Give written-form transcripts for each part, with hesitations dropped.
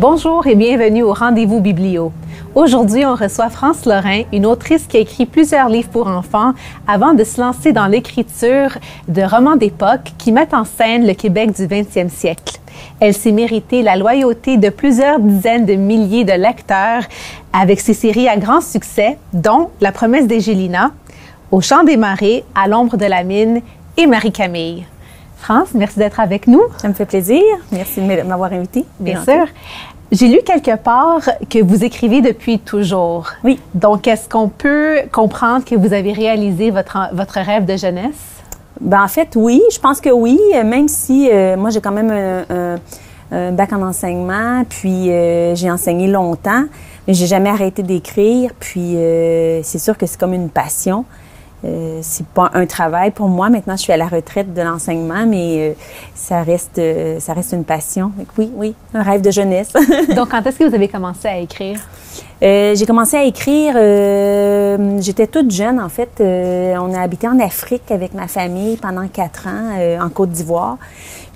Bonjour et bienvenue au Rendez-vous Biblio. Aujourd'hui, on reçoit France Lorrain, une autrice qui a écrit plusieurs livres pour enfants avant de se lancer dans l'écriture de romans d'époque qui mettent en scène le Québec du 20e siècle. Elle s'est méritée la loyauté de plusieurs dizaines de milliers de lecteurs avec ses séries à grand succès, dont La promesse d'Égélina, Au chant des marées, À l'ombre de la mine et Marie-Camille. France, merci d'être avec nous. Ça me fait plaisir. Merci de m'avoir invitée. Bien sûr. J'ai lu quelque part que vous écrivez depuis toujours. Oui. Donc, est-ce qu'on peut comprendre que vous avez réalisé votre rêve de jeunesse? Ben, en fait, oui. Je pense que oui, même si moi, j'ai quand même un bac en enseignement, puis j'ai enseigné longtemps, mais j'ai jamais arrêté d'écrire. Puis c'est sûr que c'est comme une passion. C'est pas un travail pour moi. Maintenant, je suis à la retraite de l'enseignement, mais ça reste une passion. Donc, oui, un rêve de jeunesse. Donc, quand est-ce que vous avez commencé à écrire? J'ai commencé à écrire, j'étais toute jeune, en fait. On a habité en Afrique avec ma famille pendant 4 ans, en Côte d'Ivoire.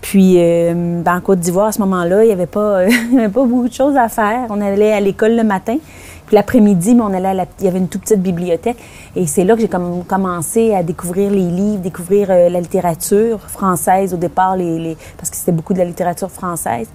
Puis, en Côte d'Ivoire, à ce moment-là, il n'y avait pas beaucoup de choses à faire. On allait à l'école le matin. Puis l'après-midi, il y avait une toute petite bibliothèque. Et c'est là que j'ai commencé à découvrir les livres, découvrir la littérature française au départ, parce que c'était beaucoup de la littérature française.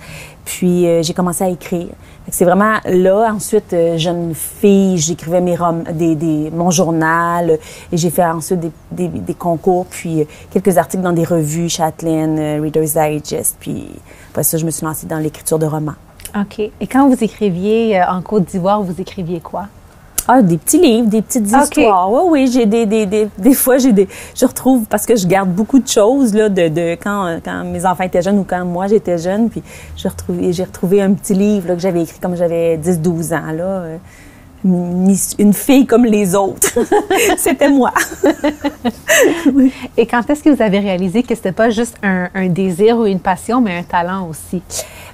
Puis j'ai commencé à écrire. C'est vraiment là. Ensuite, jeune fille, j'écrivais mon journal. Et j'ai fait ensuite des concours, puis quelques articles dans des revues, Châtelaine, Reader's Digest. Puis après ça, je me suis lancée dans l'écriture de romans. OK. Et quand vous écriviez en Côte d'Ivoire, vous écriviez quoi? Ah, des petits livres, des petites histoires. Oui, j'ai des fois, je retrouve, parce que je garde beaucoup de choses, là, de quand mes enfants étaient jeunes ou quand moi j'étais jeune, puis j'ai retrouvé un petit livre, là, que j'avais écrit comme j'avais 10-12 ans, là. Une fille comme les autres. C'était moi. Oui. Et quand est-ce que vous avez réalisé que c'était pas juste un désir ou une passion, mais un talent aussi?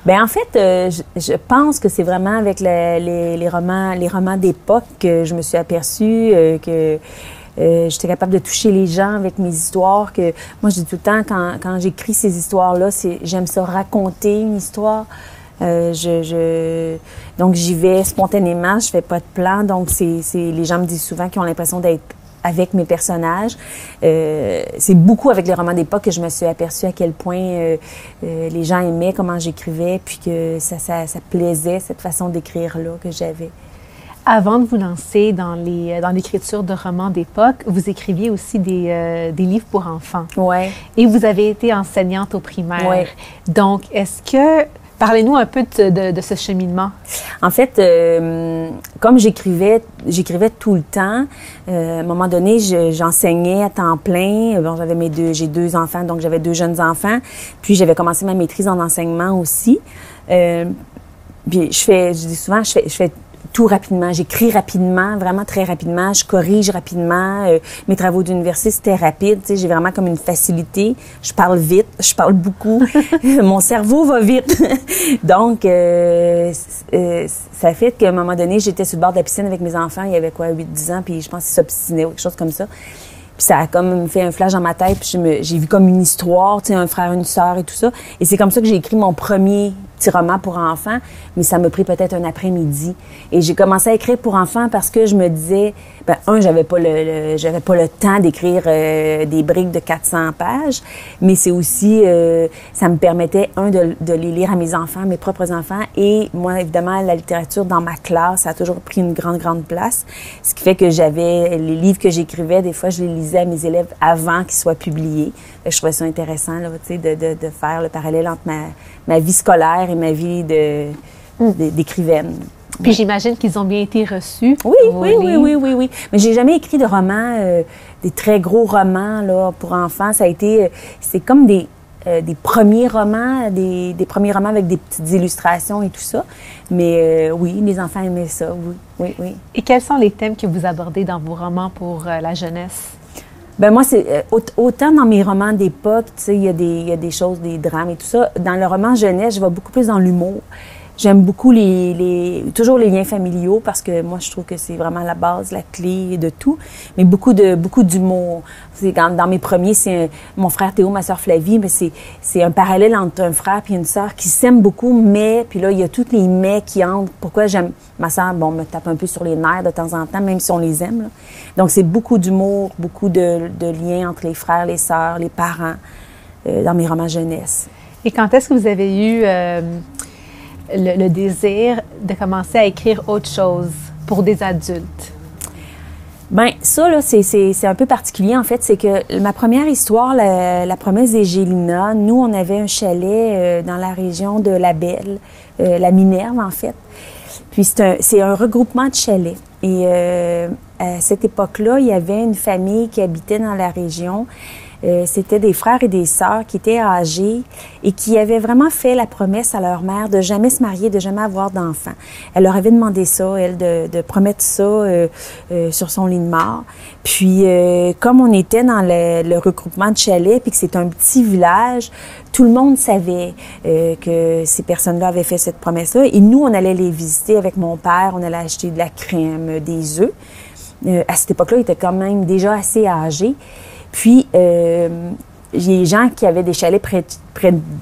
Bien, en fait, je pense que c'est vraiment avec les romans d'époque que je me suis aperçue que j'étais capable de toucher les gens avec mes histoires. Que moi, je dis tout le temps, quand j'écris ces histoires-là, j'aime ça raconter une histoire. Donc, j'y vais spontanément, je fais pas de plan. Donc, les gens me disent souvent qu'ils ont l'impression d'être avec mes personnages. C'est beaucoup avec les romans d'époque que je me suis aperçue à quel point les gens aimaient comment j'écrivais, puis que ça plaisait, cette façon d'écrire-là que j'avais. Avant de vous lancer dans l'écriture de romans d'époque, vous écriviez aussi des livres pour enfants. Oui. Et vous avez été enseignante au primaire. Oui. Donc, parlez-nous un peu de ce cheminement. En fait, comme j'écrivais tout le temps, à un moment donné, j'enseignais à temps plein. Bon, j'ai 2 enfants, donc j'avais 2 jeunes enfants. Puis j'avais commencé ma maîtrise en enseignement aussi. Puis je dis souvent, je fais tout rapidement. J'écris rapidement, vraiment très rapidement. Je corrige rapidement. Mes travaux d'université, c'était rapide. Tu sais, j'ai vraiment comme une facilité. Je parle vite, je parle beaucoup. Mon cerveau va vite. Donc, ça fait qu'à un moment donné, j'étais sur le bord de la piscine avec mes enfants. Il y avait 8-10 ans, puis je pense qu'ils s'obstinaient ou quelque chose comme ça. Puis ça a comme fait un flash dans ma tête. Puis j'ai vu comme une histoire, tu sais, un frère, une sœur et tout ça. Et c'est comme ça que j'ai écrit mon premier petit roman pour enfants, mais ça m'a pris peut-être un après-midi. Et j'ai commencé à écrire pour enfants parce que je me disais, j'avais pas le temps d'écrire des briques de 400 pages, mais c'est aussi, ça me permettait, de les lire à mes enfants, mes propres enfants, et moi, évidemment, la littérature dans ma classe, ça a toujours pris une grande place, ce qui fait que j'avais les livres que j'écrivais, des fois, je les lisais à mes élèves avant qu'ils soient publiés. Je trouvais ça intéressant, là, tu sais, de faire le parallèle entre ma vie scolaire et ma vie d'écrivaine. Puis j'imagine qu'ils ont bien été reçus. Oui. Mais j'ai jamais écrit de romans, des très gros romans là pour enfants. C'est comme des premiers romans, des premiers romans avec des petites illustrations et tout ça. Mais oui, les enfants aimaient ça, oui. Et quels sont les thèmes que vous abordez dans vos romans pour la jeunesse? Ben moi, c'est autant dans mes romans d'époque, tu sais, il y a des choses, des drames et tout ça. Dans le roman jeunesse, je vais beaucoup plus dans l'humour. J'aime beaucoup toujours les liens familiaux parce que moi, je trouve que c'est vraiment la base, la clé de tout. Mais beaucoup d'humour. Dans mes premiers, c'est mon frère Théo, ma sœur Flavie, mais c'est un parallèle entre un frère et une sœur qui s'aiment beaucoup, mais, puis là, il y a tous les mais qui entrent. Pourquoi j'aime ma sœur, bon, me tape un peu sur les nerfs de temps en temps, même si on les aime, là. Donc, c'est beaucoup d'humour, beaucoup de liens entre les frères, les sœurs, les parents, dans mes romans jeunesse. Et quand est-ce que vous avez eu le désir de commencer à écrire autre chose pour des adultes? Bien, ça, là, c'est un peu particulier, en fait. C'est que ma première histoire, la promesse des Gélina, nous, on avait un chalet dans la région de La Belle, la Minerve, en fait. Puis c'est un regroupement de chalets. Et à cette époque-là, il y avait une famille qui habitait dans la région. C'était des frères et des sœurs qui étaient âgés et qui avaient vraiment fait la promesse à leur mère de jamais se marier, de jamais avoir d'enfants. Elle leur avait demandé ça, elle, de promettre ça sur son lit de mort. Puis, comme on était dans le regroupement de chalets, puis que c'est un petit village, tout le monde savait que ces personnes-là avaient fait cette promesse-là. Et nous, on allait les visiter avec mon père, on allait acheter de la crème, des œufs. À cette époque-là, il était quand même déjà assez âgé. Puis, les gens qui avaient des chalets près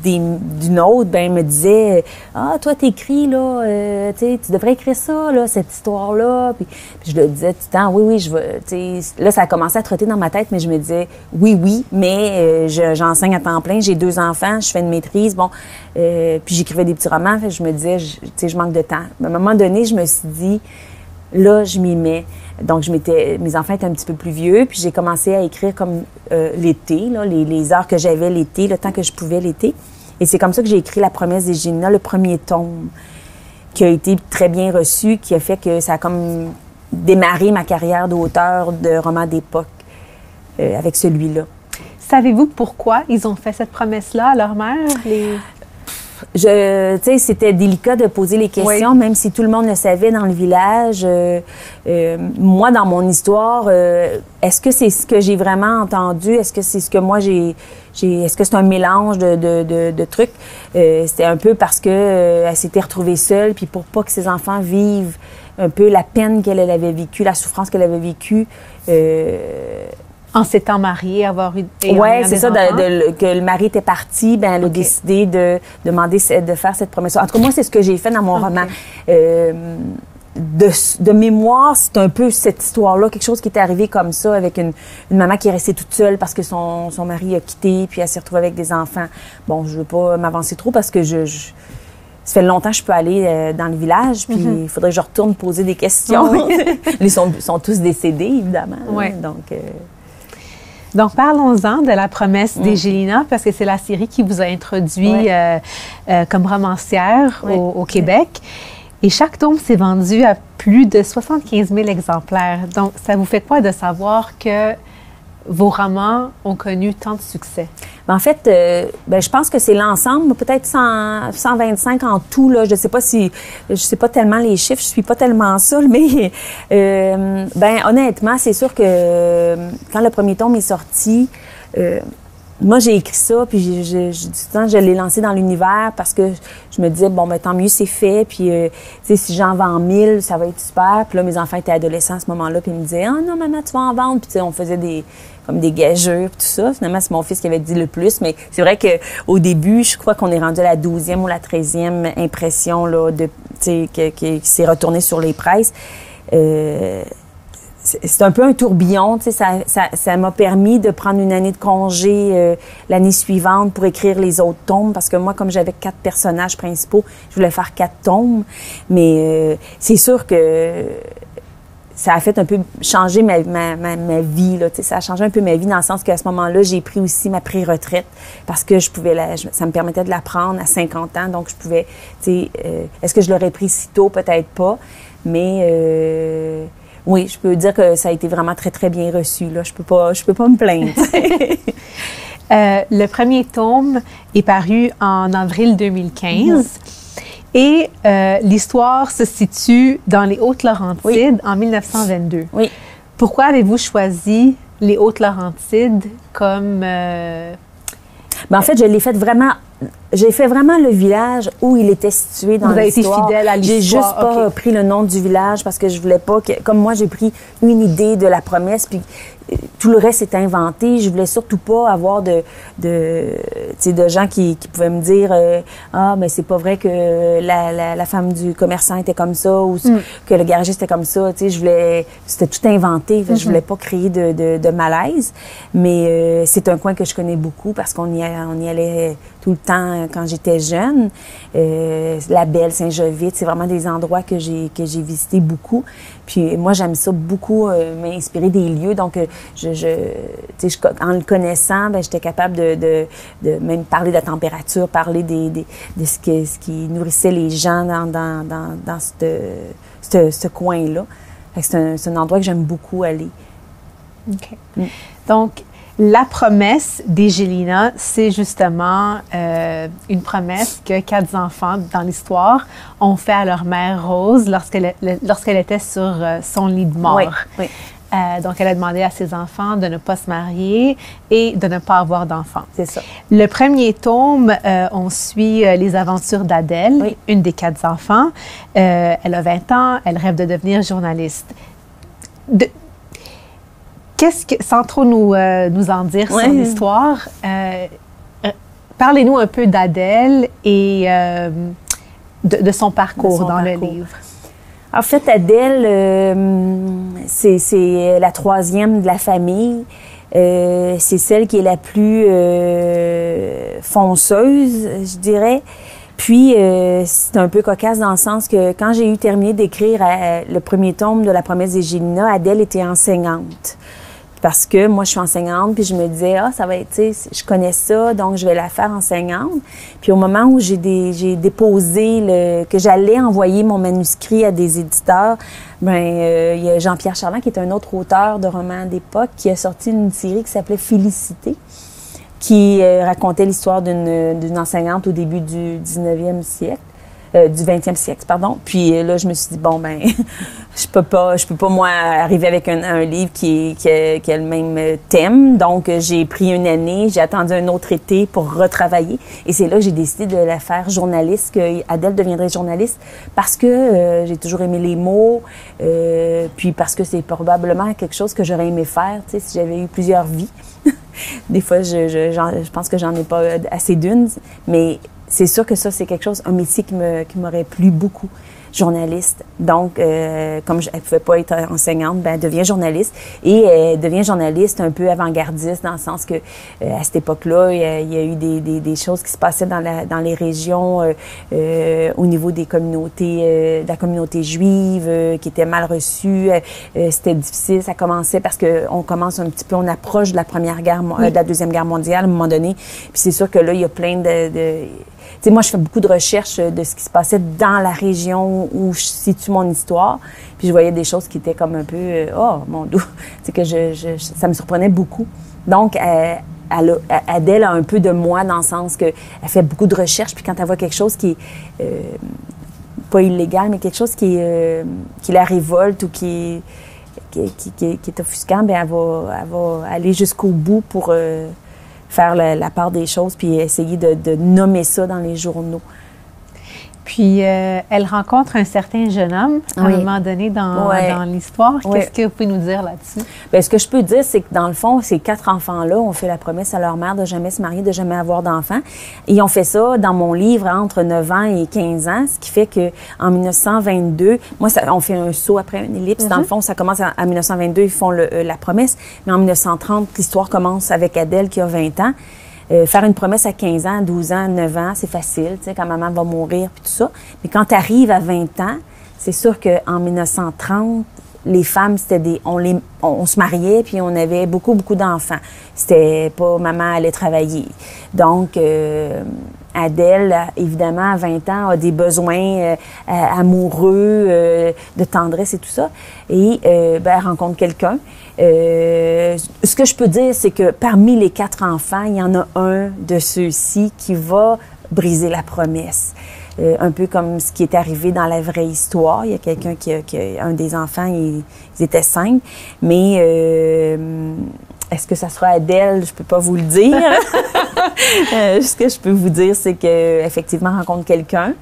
d'une autre, ben me disaient « Ah, toi, t'écris, là, tu devrais écrire ça, là, cette histoire-là. » Puis je le disais tout le temps « Oui, je veux. » Là, ça a commencé à trotter dans ma tête, mais je me disais « Oui, mais j'enseigne à temps plein, j'ai 2 enfants, je fais une maîtrise, bon. » Puis j'écrivais des petits romans, fait, je me disais « Je manque de temps. » À un moment donné, je me suis dit « Là, je m'y mets. » Donc, mes enfants étaient un petit peu plus vieux, puis j'ai commencé à écrire comme l'été, là, les heures que j'avais l'été, le temps que je pouvais l'été. Et c'est comme ça que j'ai écrit La promesse des Gélina, le premier tome, qui a été très bien reçu, qui a fait que ça a comme démarré ma carrière d'auteur de romans d'époque avec celui-là. Savez-vous pourquoi ils ont fait cette promesse-là à leur mère? Tu sais, c'était délicat de poser les questions, oui. Même si tout le monde le savait dans le village. Moi, dans mon histoire, est-ce que c'est ce que j'ai vraiment entendu? Est-ce que c'est ce que moi est-ce que c'est un mélange de trucs? C'était un peu parce que elle s'était retrouvée seule, puis pour pas que ses enfants vivent un peu la peine qu'elle avait vécue, la souffrance qu'elle avait vécue. En s'étant mariée, avoir eu oui, c'est ça, que le mari était parti, ben elle a décidé de demander de faire cette promesse. En tout cas, moi, c'est ce que j'ai fait dans mon roman. De mémoire, c'est un peu cette histoire-là, quelque chose qui est arrivé comme ça, avec une maman qui est restée toute seule parce que son mari a quitté, puis elle s'est retrouvée avec des enfants. Bon, je veux pas m'avancer trop parce que ça fait longtemps que je peux aller dans le village, puis il faudrait que je retourne poser des questions. Ils sont tous décédés, évidemment. Oui. Donc, parlons-en de La promesse des Gélina, parce que c'est la série qui vous a introduit comme romancière au Québec. Et chaque tome s'est vendu à plus de 75 000 exemplaires. Donc, ça vous fait quoi de savoir que vos romans ont connu tant de succès? En fait, je pense que c'est l'ensemble, peut-être 125 en tout, là. Je sais pas tellement les chiffres, je suis pas tellement ça, mais honnêtement, c'est sûr que quand le premier tome est sorti, moi, j'ai écrit ça, puis je l'ai lancé dans l'univers parce que je me disais, tant mieux, c'est fait, puis, si j'en vends 1000, ça va être super. Puis là, mes enfants étaient adolescents à ce moment-là, puis ils me disaient, ah non, maman, tu vas en vendre. Puis, on faisait des gageurs, tout ça. Finalement, c'est mon fils qui avait dit le plus, mais c'est vrai qu'au début, je crois qu'on est rendu à la 12e ou la 13e impression, là, qui s'est retournée sur les presses. C'est un peu un tourbillon, tu sais, ça m'a permis de prendre une année de congé l'année suivante pour écrire les autres tomes, parce que moi, comme j'avais 4 personnages principaux, je voulais faire 4 tomes, mais c'est sûr que ça a fait un peu changer ma vie, là, tu sais, ça a changé un peu ma vie dans le sens qu'à ce moment-là, j'ai pris aussi ma pré-retraite parce que ça me permettait de la prendre à 50 ans, donc je pouvais, tu sais, est-ce que je l'aurais pris si tôt? Peut-être pas, mais... oui, je peux dire que ça a été vraiment très, très bien reçu. Là. Je peux pas me plaindre. Le premier tome est paru en avril 2015 et l'histoire se situe dans les Hautes-Laurentides en 1922. Oui. Pourquoi avez-vous choisi les Hautes-Laurentides comme... en fait, je l'ai fait vraiment j'ai fait vraiment le village où il était situé dans l'histoire. Vous avez été fidèle à l'histoire. J'ai juste pas pris le nom du village parce que je voulais pas que... Comme moi, j'ai pris une idée de la promesse, puis tout le reste était inventé. Je voulais surtout pas avoir de gens qui pouvaient me dire ah, mais c'est pas vrai que la femme du commerçant était comme ça ou que le garagiste était comme ça. Tu sais, je voulais... C'était tout inventé. Je voulais pas créer de malaise. Mais c'est un coin que je connais beaucoup parce qu'on y allait tout le temps quand j'étais jeune. La Belle, Saint-Jovite, c'est vraiment des endroits que j'ai visités beaucoup. Puis moi, j'aime ça beaucoup, m'inspirer des lieux. Donc, en le connaissant, ben, j'étais capable de même parler de la température, parler de ce qui nourrissait les gens dans ce coin-là. C'est un endroit que j'aime beaucoup aller. OK. Donc, la promesse d'Egelina, c'est justement une promesse que 4 enfants dans l'histoire ont fait à leur mère Rose lorsqu'elle était sur son lit de mort. Oui. Donc, elle a demandé à ses enfants de ne pas se marier et de ne pas avoir d'enfants. C'est ça. Le premier tome, on suit les aventures d'Adèle, une des 4 enfants. Elle a 20 ans, elle rêve de devenir journaliste. Sans trop nous en dire sur l'histoire, parlez-nous un peu d'Adèle et de son parcours dans le livre. En fait, Adèle, c'est la 3e de la famille. C'est celle qui est la plus fonceuse, je dirais. Puis, c'est un peu cocasse dans le sens que quand j'ai eu terminé d'écrire le premier tome de La promesse d'Egelina, Adèle était enseignante. Parce que moi, je suis enseignante, puis je me disais, ça va être, tu sais, je connais ça, donc je vais la faire enseignante. Puis au moment où j'ai déposé que j'allais envoyer mon manuscrit à des éditeurs, il y a Jean-Pierre Charland, qui est un autre auteur de romans d'époque, qui a sorti une série qui s'appelait Félicité, qui racontait l'histoire d'une enseignante au début du 19e siècle. Du 20e siècle, pardon. Puis là, je me suis dit, je peux pas, moi, arriver avec un livre qui a le même thème. Donc, j'ai pris une année, j'ai attendu un autre été pour retravailler. Et c'est là que j'ai décidé de la faire journaliste, que Adèle deviendrait journaliste, parce que j'ai toujours aimé les mots, puis parce que c'est probablement quelque chose que j'aurais aimé faire, tu sais, si j'avais eu plusieurs vies. Des fois, je pense que j'en ai pas assez d'une, mais c'est sûr que ça, c'est quelque chose, un métier qui m'aurait plu beaucoup, journaliste. Donc, comme elle ne pouvait pas être enseignante, elle devient journaliste. Et elle devient journaliste un peu avant-gardiste, dans le sens que à cette époque-là, il y a eu des choses qui se passaient dans les régions au niveau des communautés, de la communauté juive, qui étaient mal reçues. C'était difficile, ça commençait parce qu'on commence un petit peu, on approche de la de la Deuxième Guerre mondiale à un moment donné. Puis c'est sûr que là, il y a plein tu sais, moi, je fais beaucoup de recherches de ce qui se passait dans la région où je situe mon histoire. Puis je voyais des choses qui étaient comme un peu, oh, mon Dieu, c'est que ça me surprenait beaucoup. Donc, Adèle a un peu de moi dans le sens qu'elle fait beaucoup de recherches. Puis quand elle voit quelque chose qui est pas illégal, mais quelque chose qui la révolte ou qui est offusquant, elle va aller jusqu'au bout pour faire la part des choses, puis essayer de nommer ça dans les journaux. Puis, elle rencontre un certain jeune homme à un moment donné dans l'histoire. Qu'est-ce que vous pouvez nous dire là-dessus? Bien, ce que je peux dire, c'est que dans le fond, ces 4 enfants-là ont fait la promesse à leur mère de jamais se marier, de jamais avoir d'enfants. Ils ont fait ça dans mon livre entre 9 ans et 15 ans, ce qui fait qu'en 1922, moi, on fait un saut après une ellipse. Dans le fond, ça commence à 1922, ils font la promesse. Mais en 1930, l'histoire commence avec Adèle qui a 20 ans. Faire une promesse à 15 ans, 12 ans, 9 ans, c'est facile, tu sais, quand maman va mourir puis tout ça. Mais quand tu arrives à 20 ans, c'est sûr qu'en 1930, les femmes, c'était on se mariait puis on avait beaucoup, beaucoup d'enfants. C'était pas maman allait travailler. Donc, Adèle, évidemment, à 20 ans, a des besoins amoureux, de tendresse et tout ça. Et elle rencontre quelqu'un. Ce que je peux dire, c'est que parmi les 4 enfants, il y en a un de ceux-ci qui va briser la promesse. Un peu comme ce qui est arrivé dans la vraie histoire. Il y a quelqu'un un des enfants, ils étaient 5, mais Est-ce que ça sera Adèle? Je peux pas vous le dire. Ce que je peux vous dire, c'est que effectivement rencontre quelqu'un.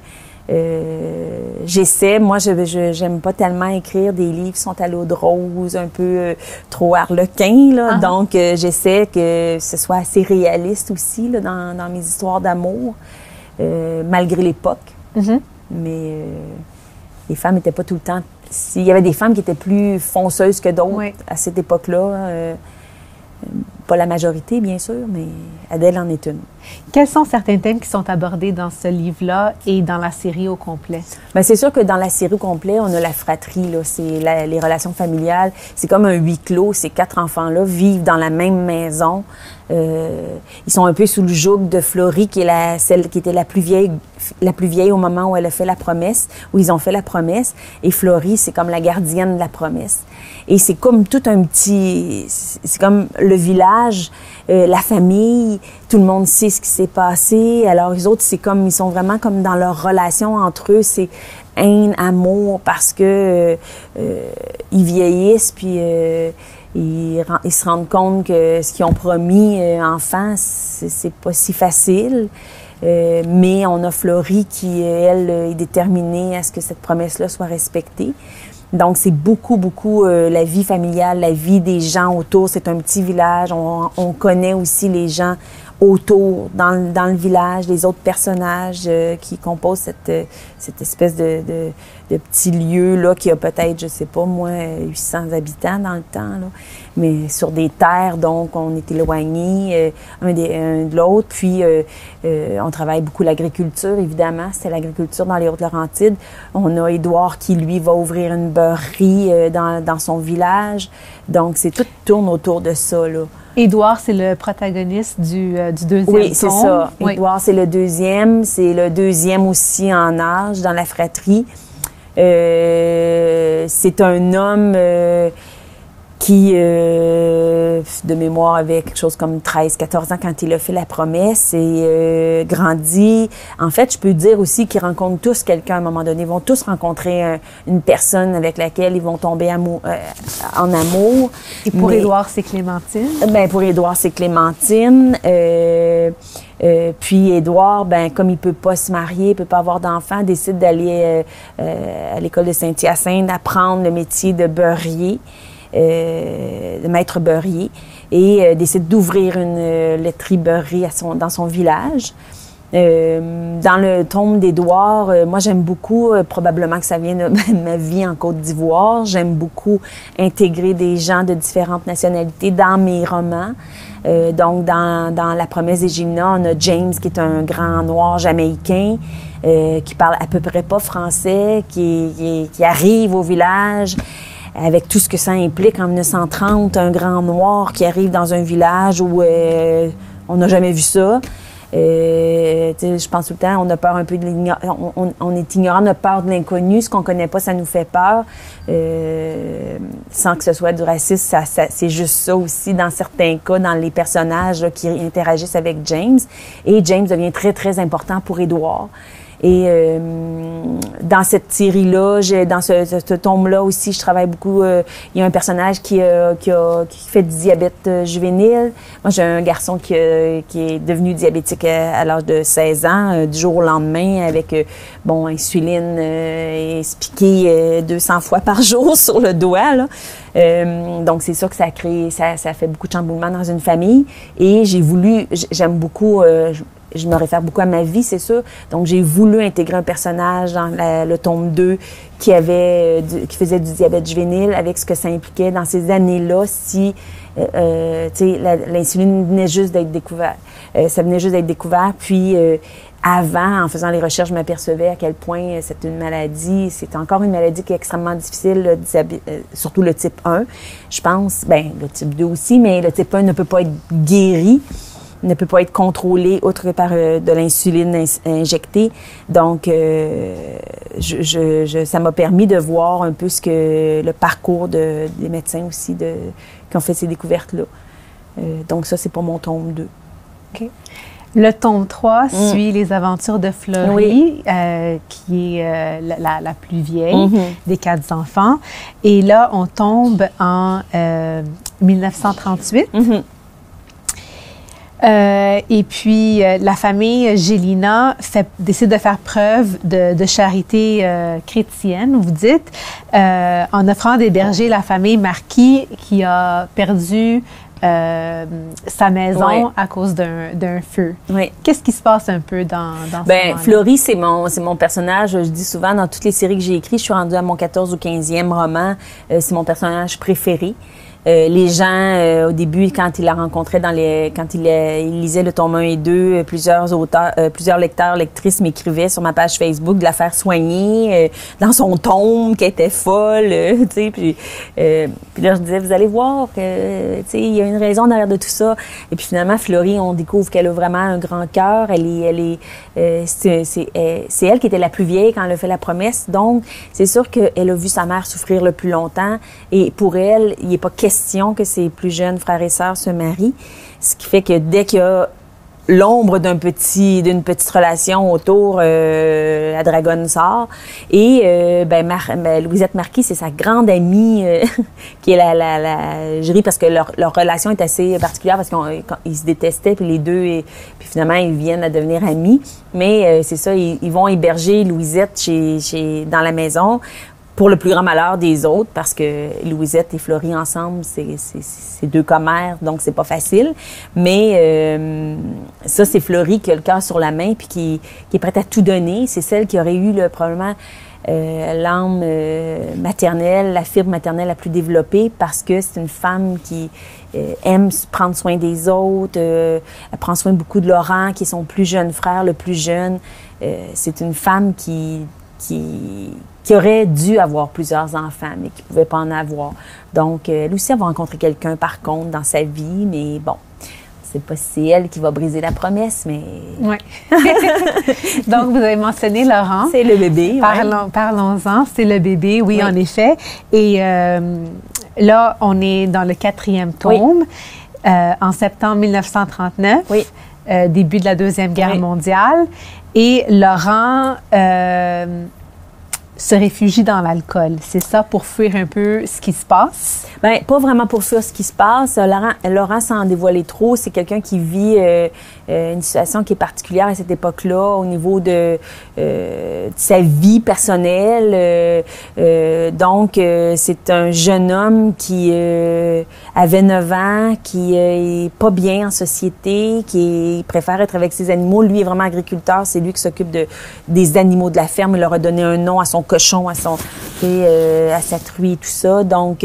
J'essaie, moi, j'aime pas tellement écrire des livres qui sont à l'eau de rose, un peu trop harlequins, là. Donc, j'essaie que ce soit assez réaliste aussi, là, dans mes histoires d'amour, malgré l'époque. Mais les femmes n'étaient pas tout le temps... Il y avait des femmes qui étaient plus fonceuses que d'autres à cette époque-là. Pas la majorité, bien sûr, mais Adèle en est une. Quels sont certains thèmes qui sont abordés dans ce livre-là et dans la série au complet? Bien, c'est sûr que dans la série au complet, on a la fratrie, là, c'est les relations familiales. C'est comme un huis clos. Ces 4 enfants-là vivent dans la même maison. Ils sont un peu sous le joug de Florie, qui est celle qui était la plus vieille au moment où elle a fait la promesse, où ils ont fait la promesse. Et Florie, c'est comme la gardienne de la promesse. Et c'est comme tout un petit... C'est comme le village, la famille, tout le monde sait ce qui s'est passé. Alors, les autres, c'est comme... Ils sont vraiment comme dans leur relation entre eux. C'est haine, amour, parce que ils vieillissent, puis... Ils se rendent compte que ce qu'ils ont promis enfant, c'est pas si facile. Mais on a Florie qui, elle, est déterminée à ce que cette promesse-là soit respectée. Donc, c'est beaucoup, beaucoup la vie familiale, la vie des gens autour. C'est un petit village. On connaît aussi les gens autour, dans le village, les autres personnages qui composent cette espèce de petit lieu-là qui a peut-être, je sais pas moi, 800 habitants dans le temps, là. Mais sur des terres, donc on est éloignés un de l'autre. Puis on travaille beaucoup l'agriculture, évidemment. C'était l'agriculture dans les Hautes-Laurentides. On a Édouard qui, lui, va ouvrir une beurrerie dans son village. Donc, tout tourne autour de ça, là. Édouard, c'est le protagoniste du deuxième tome. Oui, c'est ça. Oui. Édouard, c'est le deuxième. C'est le deuxième aussi en âge dans la fratrie. C'est un homme qui, de mémoire, avait quelque chose comme 13-14 ans quand il a fait la promesse et grandit. En fait, je peux dire aussi qu'ils rencontrent tous quelqu'un à un moment donné. Ils vont tous rencontrer une personne avec laquelle ils vont tomber en amour. Et pour Édouard, c'est Clémentine? Ben, pour Édouard, c'est Clémentine. Puis Édouard, ben comme il peut pas se marier, il peut pas avoir d'enfant, décide d'aller à l'école de Saint-Hyacinthe apprendre le métier de beurrier. De maître beurrier, et décide d'ouvrir une laiterie beurrerie dans son village. Dans le tome d'Édouard, moi j'aime beaucoup, probablement que ça vient de ma vie en Côte d'Ivoire, j'aime beaucoup intégrer des gens de différentes nationalités dans mes romans. Donc dans La promesse des Gymnas, on a James qui est un grand noir jamaïcain, qui parle à peu près pas français, qui arrive au village avec tout ce que ça implique en 1930, un grand noir qui arrive dans un village où on n'a jamais vu ça. Je pense tout le temps, on a peur un peu de l'ignorance, on est ignorant, on a peur de l'inconnu, ce qu'on connaît pas, ça nous fait peur. Sans que ce soit du racisme, c'est juste ça aussi dans certains cas, dans les personnages là, qui interagissent avec James. Et James devient très, très important pour Édouard. Et dans cette série-là, dans ce tome-là aussi, je travaille beaucoup. Il y a un personnage qui fait du diabète juvénile. Moi, j'ai un garçon qui est devenu diabétique à l'âge de 16 ans, du jour au lendemain, avec insuline et se piquer 200 fois par jour sur le doigt, là. Donc, c'est ça que ça a créé, ça fait beaucoup de chamboulements dans une famille. Et j'aime beaucoup... je me réfère beaucoup à ma vie, c'est sûr. Donc, j'ai voulu intégrer un personnage dans le tome 2 qui faisait du diabète juvénile avec ce que ça impliquait dans ces années-là si, l'insuline venait juste d'être découverte. Ça venait juste d'être découvert. Puis, avant, en faisant les recherches, je m'apercevais à quel point c'est une maladie. C'est encore une maladie qui est extrêmement difficile, surtout le type 1. Je pense, le type 2 aussi, mais le type 1 ne peut pas être guéri, ne peut pas être contrôlé autre que par de l'insuline injectée. Donc, ça m'a permis de voir un peu le parcours des médecins aussi qui ont fait ces découvertes-là. Donc, ça, c'est pour mon tome 2. OK. Le tome 3 suit les aventures de Florie, qui est la plus vieille des 4 enfants. Et là, on tombe en 1938. Et puis, la famille Gélina décide de faire preuve de charité chrétienne, vous dites, en offrant d'héberger la famille Marquis qui a perdu sa maison à cause d'un feu. Qu'est-ce qui se passe un peu dans ce moment-là? Florie, c'est mon personnage. Je dis souvent, dans toutes les séries que j'ai écrites, je suis rendue à mon 14 ou 15e roman. C'est mon personnage préféré. Les gens, au début, quand il la rencontrait quand il lisait le tome 1 et 2, plusieurs lecteurs, lectrices m'écrivaient sur ma page Facebook de la faire soigner dans son tome, qu'elle était folle, tu sais. Puis là, je disais, vous allez voir que, tu sais, il y a une raison derrière de tout ça. Et puis finalement, Florie, on découvre qu'elle a vraiment un grand cœur. C'est elle qui était la plus vieille quand elle a fait la promesse. Donc, c'est sûr qu'elle a vu sa mère souffrir le plus longtemps. Et pour elle, il n'est pas question que ses plus jeunes frères et sœurs se marient. Ce qui fait que dès qu'il y a l'ombre d'une petite relation autour, la dragonne sort. Et Louisette Marquis, c'est sa grande amie qui est je ris parce que leur relation est assez particulière parce qu'ils se détestaient, puis les deux, puis finalement, ils viennent à devenir amis. Mais c'est ça, ils vont héberger Louisette dans la maison pour le plus grand malheur des autres, parce que Louisette et Florie ensemble, c'est 2 commères, donc c'est pas facile. Mais ça, c'est Florie qui a le cœur sur la main puis qui est prête à tout donner. C'est celle qui aurait eu probablement l'âme maternelle, la fibre maternelle la plus développée, parce que c'est une femme qui aime prendre soin des autres. Elle prend soin beaucoup de Laurent, qui est son plus jeune frère, le plus jeune. C'est une femme qui aurait dû avoir plusieurs enfants, mais qui ne pouvait pas en avoir. Donc, elle aussi, elle va rencontrer quelqu'un, par contre, dans sa vie, mais bon, c'est pas si c'est elle qui va briser la promesse, mais... Oui. Donc, vous avez mentionné Laurent. C'est le bébé. Parlons-en, c'est le bébé, oui, en effet. Et là, on est dans le 4e tome, en septembre 1939, début de la Deuxième Guerre mondiale. Et Laurent se réfugie dans l'alcool. C'est ça, pour fuir un peu ce qui se passe? Bien, pas vraiment pour fuir ce qui se passe. Laurent, sans en dévoiler trop, c'est quelqu'un qui vit une situation qui est particulière à cette époque-là au niveau de sa vie personnelle. Donc, c'est un jeune homme qui avait 9 ans, qui est pas bien en société, qui préfère être avec ses animaux. Lui est vraiment agriculteur. C'est lui qui s'occupe des animaux de la ferme. Il leur a donné un nom à son cochon, à sa truie et tout ça. Donc,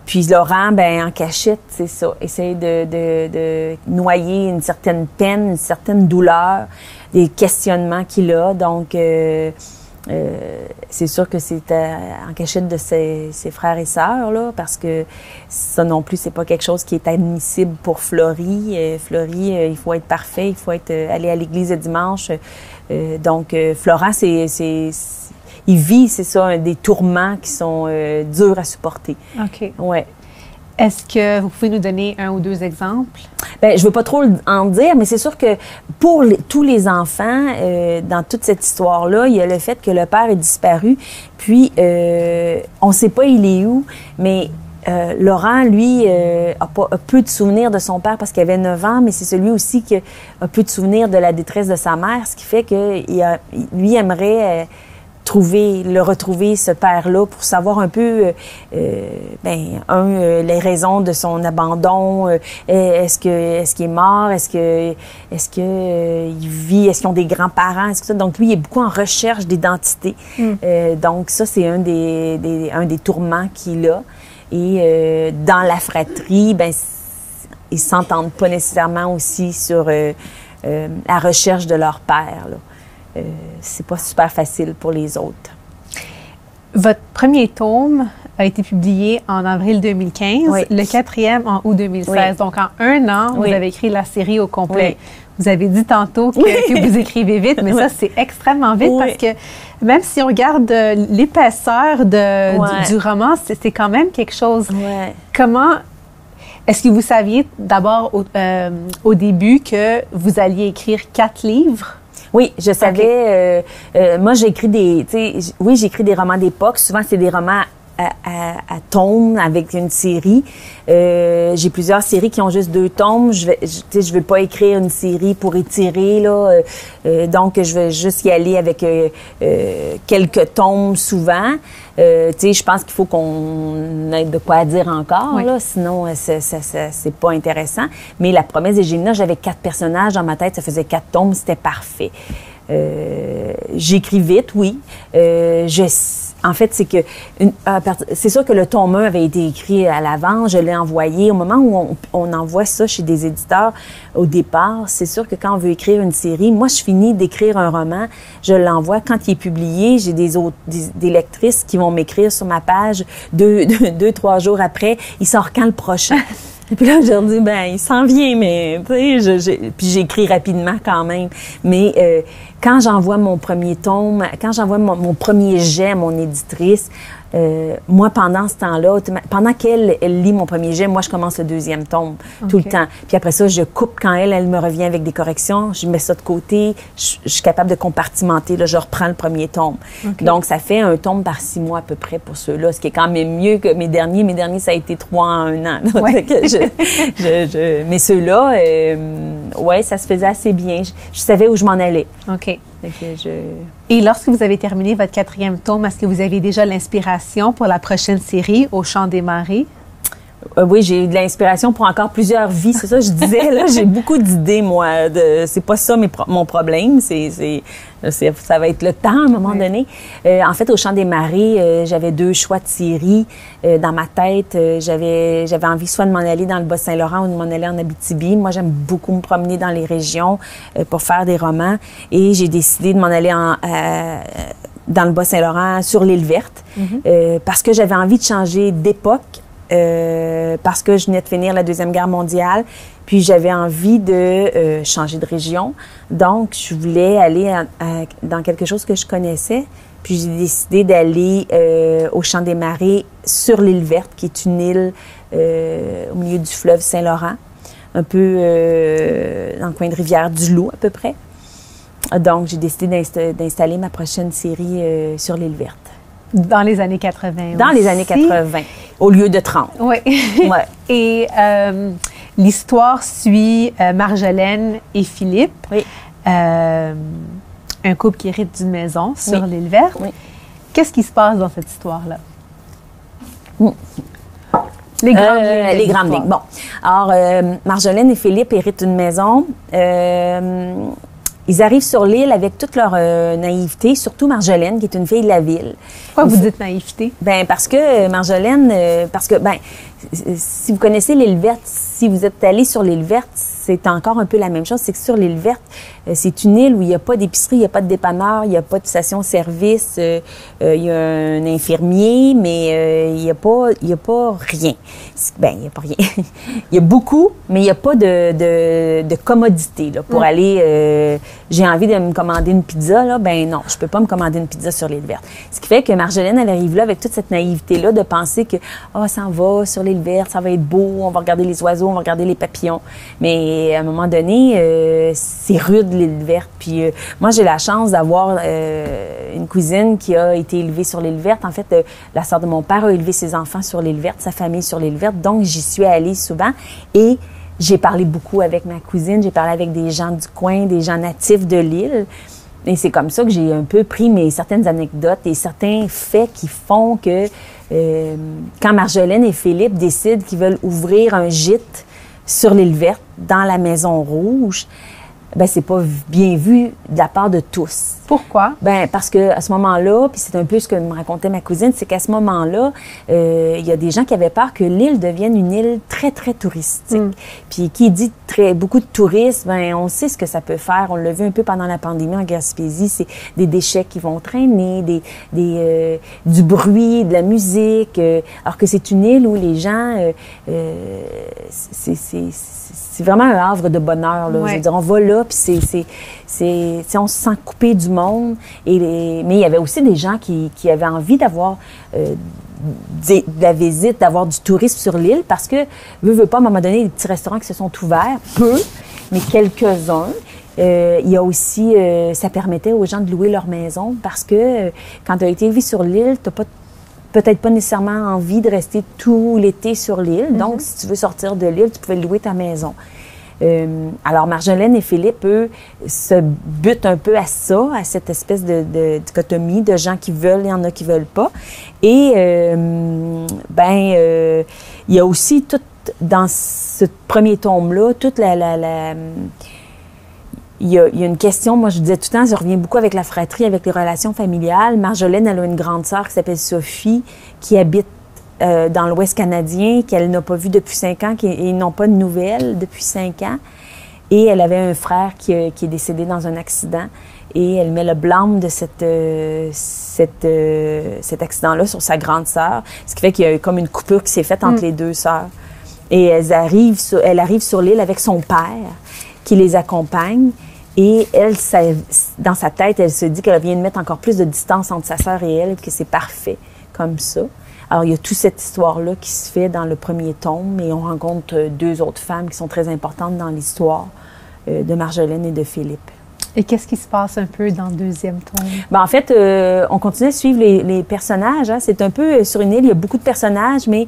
puis Laurent, en cachette, c'est ça, essaye de noyer une certaine peine, une certaine douleur, des questionnements qu'il a. Donc, c'est sûr que c'est en cachette de ses frères et sœurs, là, parce que ça non plus, c'est pas quelque chose qui est admissible pour Florie. Florie, il faut être parfait, il faut aller à l'église le dimanche. Donc, Florent, il vit, c'est ça, des tourments qui sont durs à supporter. OK. Ouais. Est-ce que vous pouvez nous donner 1 ou 2 exemples? Bien, je ne veux pas trop en dire, mais c'est sûr que pour tous les enfants, dans toute cette histoire-là, il y a le fait que le père est disparu, puis on ne sait pas il est où, mais Laurent, lui, a peu de souvenirs de son père parce qu'il avait 9 ans, mais c'est celui aussi qui a peu de souvenirs de la détresse de sa mère, ce qui fait que lui aimerait retrouver ce père-là pour savoir un peu, les raisons de son abandon. Est-ce qu'il est mort? Est-ce que il vit? Est-ce qu'ils ont des grands-parents? Est-ce que ça? Donc, lui, il est beaucoup en recherche d'identité. Donc, ça, c'est un des tourments qu'il a. Et dans la fratrie, ils s'entendent pas nécessairement aussi sur la recherche de leur père, là. C'est pas super facile pour les autres. Votre premier tome a été publié en avril 2015, le 4e en août 2016. Donc, en 1 an, vous avez écrit la série au complet. Vous avez dit tantôt que vous écrivez vite, mais ça, c'est extrêmement vite parce que même si on regarde l'épaisseur du roman, c'est quand même quelque chose. Comment... Est-ce que vous saviez d'abord au début que vous alliez écrire 4 livres? Oui, je savais. Moi, j'écris j'écris des romans d'époque. Souvent, c'est des romans à tomes avec une série. J'ai plusieurs séries qui ont juste 2 tomes. Je veux pas écrire une série pour étirer, là. Donc, je vais juste y aller avec quelques tomes souvent. Je pense qu'il faut qu'on ait de quoi dire encore, là. Sinon, c'est pas intéressant. Mais La promesse des Gémenas, j'avais 4 personnages dans ma tête. Ça faisait 4 tomes. C'était parfait. J'écris vite, oui. En fait, c'est sûr que le tome 1 avait été écrit à l'avance. Je l'ai envoyé. Au moment où on envoie ça chez des éditeurs, au départ, c'est sûr que quand on veut écrire une série, moi, je finis d'écrire un roman, je l'envoie. Quand il est publié, j'ai des lectrices qui vont m'écrire sur ma page 2-3 jours après. Il sort quand le prochain? Et puis là, je leur dis, il s'en vient, mais, tu sais, puis j'écris rapidement quand même. Mais quand j'envoie mon premier tome, quand j'envoie mon premier jet à mon éditrice, moi, pendant ce temps-là, pendant qu'elle lit mon premier jet, moi, je commence le 2e tome tout le temps. Puis après ça, je coupe quand elle me revient avec des corrections, je mets ça de côté, je suis capable de compartimenter, là, je reprends le premier tome. Donc, ça fait un tome par 6 mois à peu près pour ceux-là, ce qui est quand même mieux que mes derniers. Mes derniers, ça a été 3 en 1 an. Ouais. Mais ceux-là, ça se faisait assez bien. Je savais où je m'en allais. OK. Et lorsque vous avez terminé votre 4e tome, est-ce que vous avez déjà l'inspiration pour la prochaine série, Au Chant des Marées? Oui, j'ai eu de l'inspiration pour encore plusieurs vies. C'est ça que je disais, là. J'ai beaucoup d'idées, moi. C'est pas ça mon problème. Ça va être le temps, à un moment donné. En fait, Au Chant des Marées, j'avais 2 choix de séries dans ma tête. J'avais envie soit de m'en aller dans le Bas-Saint-Laurent ou de m'en aller en Abitibi. Moi, j'aime beaucoup me promener dans les régions pour faire des romans. Et j'ai décidé de m'en aller dans le Bas-Saint-Laurent, sur l'île verte, parce que j'avais envie de changer d'époque. Parce que je venais de finir la Deuxième Guerre mondiale, puis j'avais envie de changer de région. Donc, je voulais aller dans quelque chose que je connaissais. Puis j'ai décidé d'aller au Chant des Marées sur l'île verte, qui est une île au milieu du fleuve Saint-Laurent, un peu dans le coin de Rivière-du-Loup à peu près. Donc, j'ai décidé d'installer ma prochaine série sur l'île verte. Dans les années 80 Dans les années 80, au lieu de 30. Oui. Ouais. Et l'histoire suit Marjolaine et Philippe, un couple qui hérite d'une maison sur l'île verte. Oui. Qu'est-ce qui se passe dans cette histoire-là? Les grandes lignes. Bon. Alors, Marjolaine et Philippe héritent d'une maison. Ils arrivent sur l'île avec toute leur naïveté, surtout Marjolaine, qui est une fille de la ville. Pourquoi vous dites naïveté? Parce que Marjolaine, si vous connaissez l'île verte, si vous êtes allé sur l'île verte, c'est encore un peu la même chose. C'est que sur l'île verte, c'est une île où il n'y a pas d'épicerie, il n'y a pas de dépanneur, il n'y a pas de station-service, il y a un infirmier, mais il n'y a pas rien. Il n'y a pas rien. Il y a beaucoup, mais il n'y a pas de commodité là, pour aller... j'ai envie de me commander une pizza, là, non, je peux pas me commander une pizza sur l'île verte. Ce qui fait que Marjolaine, elle arrive là avec toute cette naïveté-là de penser que ça en va sur l'île verte, ça va être beau, on va regarder les oiseaux, on va regarder les papillons. Mais à un moment donné, c'est rude l'île verte. Puis moi, j'ai la chance d'avoir une cousine qui a été élevée sur l'île verte. En fait, la sœur de mon père a élevé ses enfants sur l'île verte, sa famille sur l'île verte. Donc, j'y suis allée souvent et j'ai parlé beaucoup avec ma cousine. J'ai parlé avec des gens du coin, des gens natifs de l'île. Et c'est comme ça que j'ai un peu pris certaines anecdotes et certains faits qui font que quand Marjolaine et Philippe décident qu'ils veulent ouvrir un gîte sur l'île verte, dans la Maison Rouge, c'est pas bien vu de la part de tous. Pourquoi? Parce que à ce moment-là, puis c'est un peu ce que me racontait ma cousine, c'est qu'à ce moment-là, il y a des gens qui avaient peur que l'île devienne une île très, très touristique. Puis qui dit beaucoup de touristes, on sait ce que ça peut faire. On l'a vu un peu pendant la pandémie en Gaspésie, c'est des déchets qui vont traîner, du bruit, de la musique, alors que c'est une île où les gens, c'est vraiment un havre de bonheur. Là. Ouais. Je veux dire, on va là, puis on se sent coupé du monde. monde. Mais il y avait aussi des gens qui avaient envie d'avoir de la visite, d'avoir du tourisme sur l'île parce que, veux pas, à un moment donné, les petits restaurants qui se sont ouverts, peu, mais quelques-uns. Il y a aussi, ça permettait aux gens de louer leur maison parce que quand tu as été élevé sur l'île, tu n'as peut-être pas nécessairement envie de rester tout l'été sur l'île. Donc, si tu veux sortir de l'île, tu pouvais louer ta maison. Alors, Marjolaine et Philippe, eux, se butent un peu à ça, à cette espèce de dichotomie de gens qui veulent, il y en a qui veulent pas. Et, il y a aussi tout, dans ce premier tome-là, toute il y a une question, moi je disais tout le temps, je reviens beaucoup avec la fratrie, avec les relations familiales. Marjolaine, elle a une grande sœur qui s'appelle Sophie, qui habite dans l'Ouest canadien, qu'elle n'a pas vu depuis 5 ans, et n'ont pas de nouvelles depuis 5 ans. Et elle avait un frère qui est décédé dans un accident. Et elle met le blâme de cet accident-là sur sa grande sœur, ce qui fait qu'il y a comme une coupure qui s'est faite entre les deux sœurs. Et elle arrive sur l'île avec son père, qui les accompagne. Et elle, dans sa tête, elle se dit qu'elle vient de mettre encore plus de distance entre sa sœur et elle, que c'est parfait comme ça. Alors, il y a toute cette histoire-là qui se fait dans le premier tome et on rencontre 2 autres femmes qui sont très importantes dans l'histoire de Marjolaine et de Philippe. Et qu'est-ce qui se passe un peu dans le deuxième tome? En fait, on continue à suivre les personnages. Hein. C'est un peu sur une île, il y a beaucoup de personnages, mais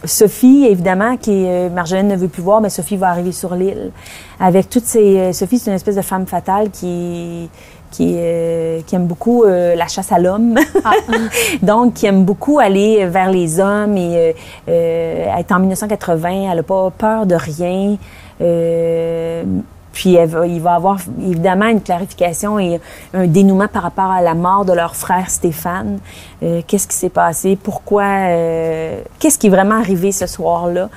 Sophie, évidemment, Marjolaine ne veut plus voir, mais Sophie va arriver sur l'île avec toutes ses... Sophie, c'est une espèce de femme fatale qui aime beaucoup la chasse à l'homme. Donc, qui aime beaucoup aller vers les hommes et être en 1980, elle n'a pas peur de rien. Puis il va avoir évidemment une clarification et un dénouement par rapport à la mort de leur frère Stéphane. Qu'est-ce qui s'est passé? Pourquoi? Qu'est-ce qui est vraiment arrivé ce soir-là?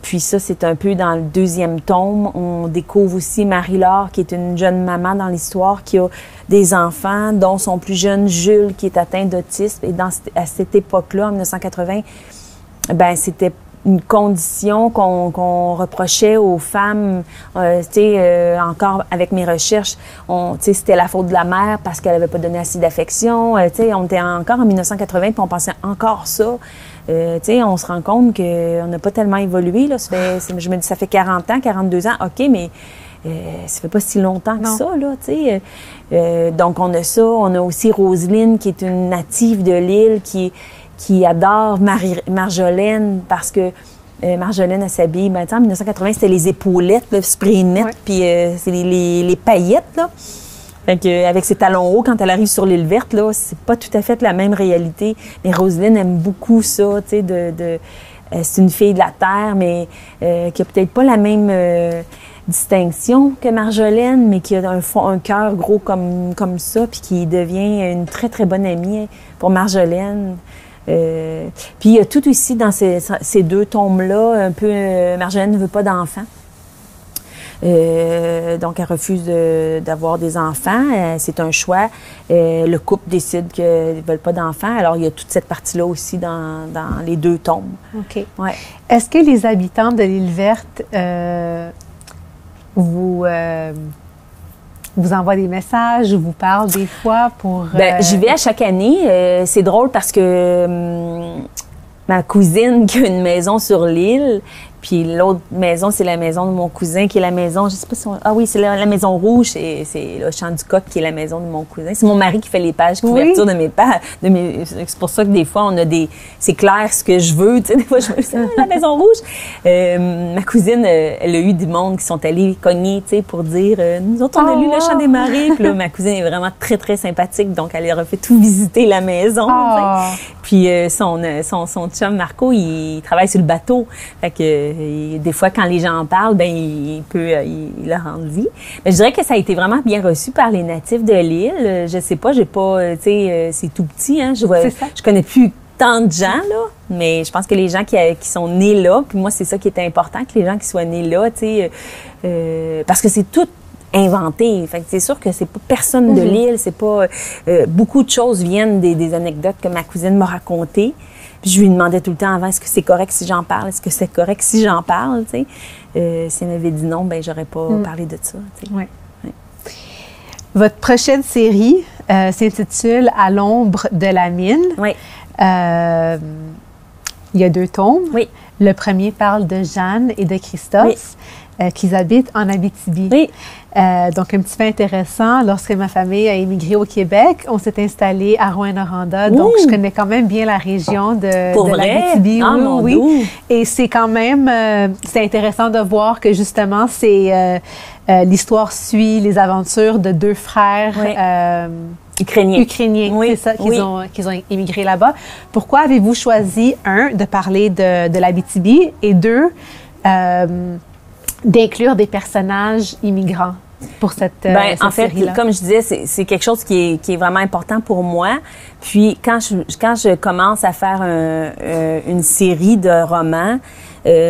Puis ça, c'est un peu dans le deuxième tome. On découvre aussi Marie-Laure, qui est une jeune maman dans l'histoire, qui a des enfants, dont son plus jeune, Jules, qui est atteint d'autisme. Et à cette époque-là, en 1980, c'était une condition qu'on reprochait aux femmes, encore avec mes recherches, c'était la faute de la mère parce qu'elle n'avait pas donné assez d'affection. On était encore en 1980 puis on pensait encore ça. On se rend compte qu'on n'a pas tellement évolué. Là. Je me dis, ça fait 40 ans, 42 ans, OK, mais ça fait pas si longtemps que ça, là, donc, on a ça. On a aussi Roselyne, qui est une native de l'île, qui adore Marjolaine parce que Marjolaine, elle s'habille. En 1980, c'était les épaulettes, le spray net, puis c'est les paillettes, là. Fait que, avec ses talons hauts, quand elle arrive sur l'île verte, là, c'est pas tout à fait la même réalité. Mais Roselyne aime beaucoup ça, tu sais, c'est une fille de la terre, mais qui a peut-être pas la même distinction que Marjolaine, mais qui a un cœur gros comme ça, puis qui devient une très, très bonne amie pour Marjolaine. Puis il y a tout ici dans ces 2 tomes-là, un peu, Marjolaine ne veut pas d'enfants. Donc, elle refuse d'avoir des enfants. C'est un choix. Le couple décide qu'ils ne veulent pas d'enfants. Alors, il y a toute cette partie-là aussi dans les 2 tomes. OK. Ouais. Est-ce que les habitants de l'île verte vous envoient des messages, vous parlent des fois pour... J'y vais à chaque année. C'est drôle parce que ma cousine qui a une maison sur l'île, puis l'autre maison, c'est la maison de mon cousin, qui est la maison, je sais pas si ah oui, c'est la maison rouge, c'est le Champ du Coq qui est la maison de mon cousin. C'est mon mari qui fait les pages couverture de mes pages. C'est pour ça que des fois, on a c'est clair ce que je veux, tu sais, des fois, je veux la maison rouge. Ma cousine, elle a eu du monde qui sont allés cogner, tu sais, pour dire, nous autres, on a lu le Chant des Marais. Puis là, ma cousine est vraiment très, très sympathique, donc elle leur a fait tout visiter la maison, Puis son chum Marco, il travaille sur le bateau. Fait que des fois, quand les gens en parlent, il leur rend vie. Mais je dirais que ça a été vraiment bien reçu par les natifs de l'île. Je sais pas, j'ai pas, tu sais, c'est tout petit, hein. Je connais plus tant de gens, là, mais je pense que les gens qui sont nés là, puis moi, c'est ça qui était important, que les gens qui soient nés là, tu sais, parce que c'est tout inventé. Fait que c'est sûr que c'est pas personne de l'île, c'est pas... beaucoup de choses viennent des anecdotes que ma cousine m'a racontées. Puis je lui demandais tout le temps avant, est-ce que c'est correct si j'en parle? Est-ce que c'est correct si j'en parle? Si elle m'avait dit non, j'aurais pas parlé de ça. Ouais. Votre prochaine série s'intitule À l'ombre de la mine. Oui. Il y a 2 tomes. Oui. Le premier parle de Jeanne et de Christophe, qui habitent en Abitibi. Oui. Donc, un petit peu intéressant, lorsque ma famille a émigré au Québec, on s'est installé à Rouyn-Noranda. Donc, je connais quand même bien la région de l'Abitibi. Ah, Oui. Et c'est quand même, c'est intéressant de voir que justement, c'est l'histoire suit les aventures de 2 frères ukrainiens, oui. C'est ça, qu'ils ont émigré là-bas. Pourquoi avez-vous choisi, 1, de parler de l'Abitibi et 2, d'inclure des personnages immigrants pour cette en fait, série-là? comme je disais, c'est quelque chose qui est vraiment important pour moi. Puis quand je commence à faire une série de romans,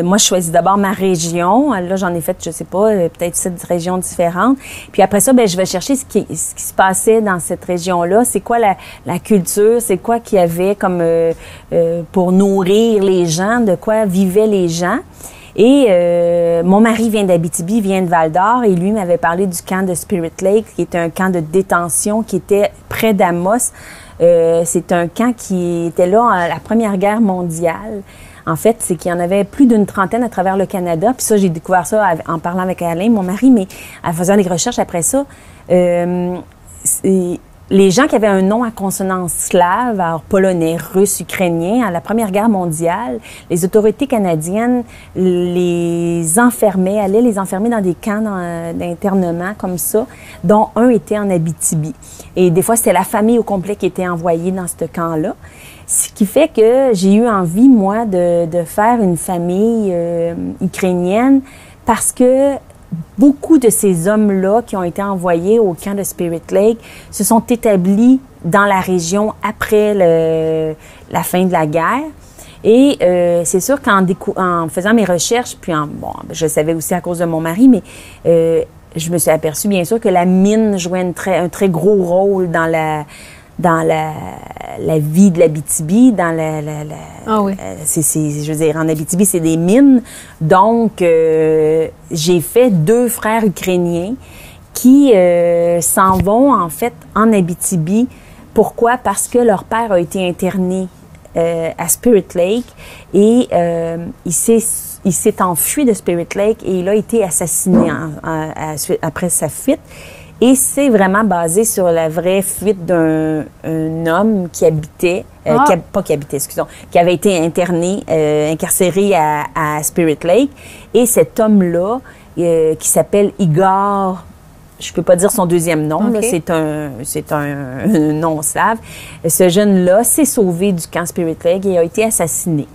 moi, je choisis d'abord ma région. Là, j'en ai fait, je sais pas, peut-être 7 régions différentes. Puis après ça, je vais chercher ce qui se passait dans cette région-là. C'est quoi la culture? C'est quoi qu'il y avait comme pour nourrir les gens? De quoi vivaient les gens? Et mon mari vient d'Abitibi, vient de Val-d'Or, et lui m'avait parlé du camp de Spirit Lake, qui est un camp de détention qui était près d'Amos. C'est un camp qui était là à la Première Guerre mondiale. En fait, c'est qu'il y en avait plus d'une trentaine à travers le Canada. Puis ça, j'ai découvert ça en parlant avec Alain, mon mari, mais en faisant des recherches après ça. Les gens qui avaient un nom à consonance slave, alors polonais, russe, ukrainien, à la Première Guerre mondiale, les autorités canadiennes allaient les enfermer dans des camps d'internement comme ça, dont un était en Abitibi. Et des fois, c'était la famille au complet qui était envoyée dans ce camp-là. Ce qui fait que j'ai eu envie, moi, de faire une famille ukrainienne parce que beaucoup de ces hommes-là qui ont été envoyés au camp de Spirit Lake se sont établis dans la région après la fin de la guerre. Et c'est sûr qu'en faisant mes recherches, puis je le savais aussi à cause de mon mari, mais je me suis aperçue bien sûr que la mine jouait un très gros rôle dans la vie de l'Abitibi, je veux dire, en Abitibi, c'est des mines. Donc, j'ai fait 2 frères ukrainiens qui s'en vont, en fait, en Abitibi. Pourquoi? Parce que leur père a été interné à Spirit Lake et il s'est enfui de Spirit Lake et il a été assassiné après sa fuite. Et c'est vraiment basé sur la vraie fuite d'un homme qui habitait, qui avait été interné, incarcéré à Spirit Lake. Et cet homme-là, qui s'appelle Igor, je peux pas dire son deuxième nom, là, c'est un nom slave. Ce jeune-là s'est sauvé du camp Spirit Lake et a été assassiné.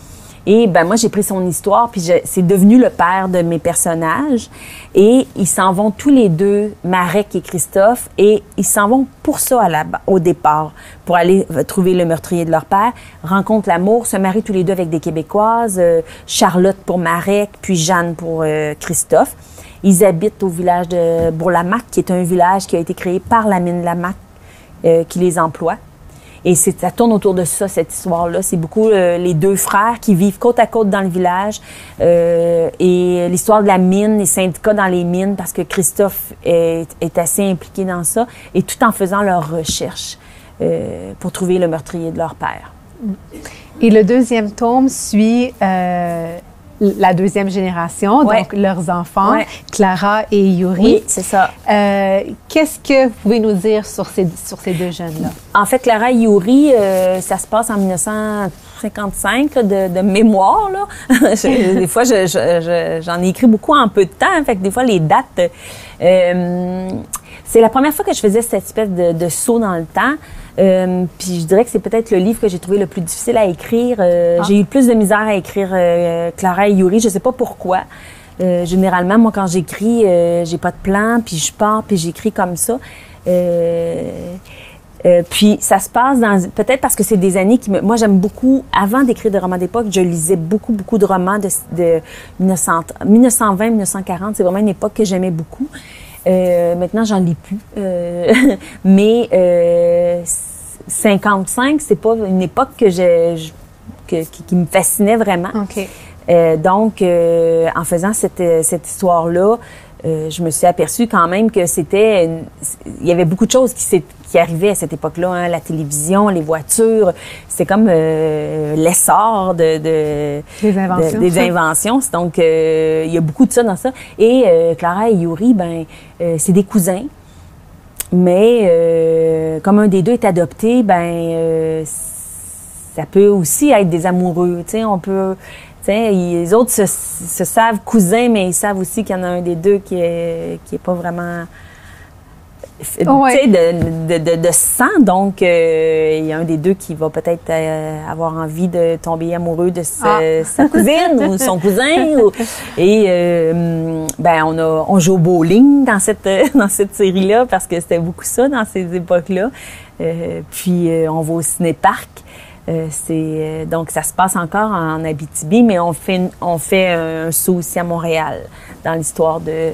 Et moi, j'ai pris son histoire, puis c'est devenu le père de mes personnages. Et ils s'en vont tous les 2, Marek et Christophe, et ils s'en vont pour ça au départ, pour aller trouver le meurtrier de leur père, rencontrent l'amour, se marient tous les 2 avec des Québécoises, Charlotte pour Marek, puis Jeanne pour Christophe. Ils habitent au village de Bourlamac, qui est un village qui a été créé par la mine Lamac, qui les emploie. Et ça tourne autour de ça, cette histoire-là. C'est beaucoup les 2 frères qui vivent côte à côte dans le village et l'histoire de la mine, les syndicats dans les mines, parce que Christophe est assez impliqué dans ça, et tout en faisant leurs recherches pour trouver le meurtrier de leur père. Et le 2e tome suit la 2e génération, donc leurs enfants, Clara et Yuri. Oui, c'est ça. Qu'est-ce que vous pouvez nous dire sur ces 2 jeunes-là? En fait, Clara et Yuri, ça se passe en 1955, là, de mémoire. Là. Des fois, j'en ai écrit beaucoup en peu de temps, fait que des fois, les dates... c'est la première fois que je faisais cette espèce de saut dans le temps. Puis je dirais que c'est peut-être le livre que j'ai trouvé le plus difficile à écrire. J'ai eu plus de misère à écrire Clara et Yuri. Je sais pas pourquoi. Généralement, moi, quand j'écris, j'ai pas de plan, puis je pars, puis j'écris comme ça. Puis ça se passe peut-être parce que c'est des années moi, j'aime beaucoup, avant d'écrire des romans d'époque, je lisais beaucoup de romans de 1920-1940. C'est vraiment une époque que j'aimais beaucoup. Maintenant, j'en lis plus. Mais 55, c'est pas une époque qui me fascinait vraiment. OK. Donc, en faisant cette histoire-là, je me suis aperçue quand même que il y avait beaucoup de choses qui arrivaient à cette époque-là, hein, la télévision, les voitures, c'était comme l'essor des inventions. Donc, il y a beaucoup de ça dans ça. Et Clara et Yuri, c'est des cousins, mais comme un des deux est adopté, ça peut aussi être des amoureux. Tu sais, on peut... les autres se savent cousins, mais ils savent aussi qu'il y en a un des deux qui est pas vraiment de sang. Donc, il y a un des deux qui va peut-être avoir envie de tomber amoureux de sa cousine ou son cousin. On joue au bowling dans cette série-là parce que c'était beaucoup ça dans ces époques-là. Puis, on va au ciné-parc. Donc, ça se passe encore en Abitibi, mais on fait un saut aussi à Montréal dans l'histoire de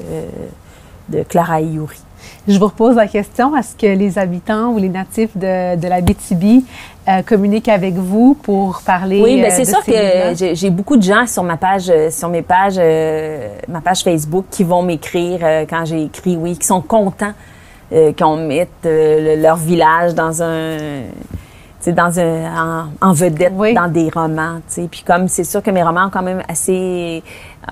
Clara et Yuri. Je vous repose la question, est-ce que les habitants ou les natifs de l'Abitibi communiquent avec vous pour parler Oui, c'est sûr que j'ai beaucoup de gens sur ma page Facebook qui vont m'écrire quand j'ai écrit, qui sont contents qu'on mette leur village en vedette dans des romans, tu sais. Puis comme c'est sûr que mes romans ont quand même assez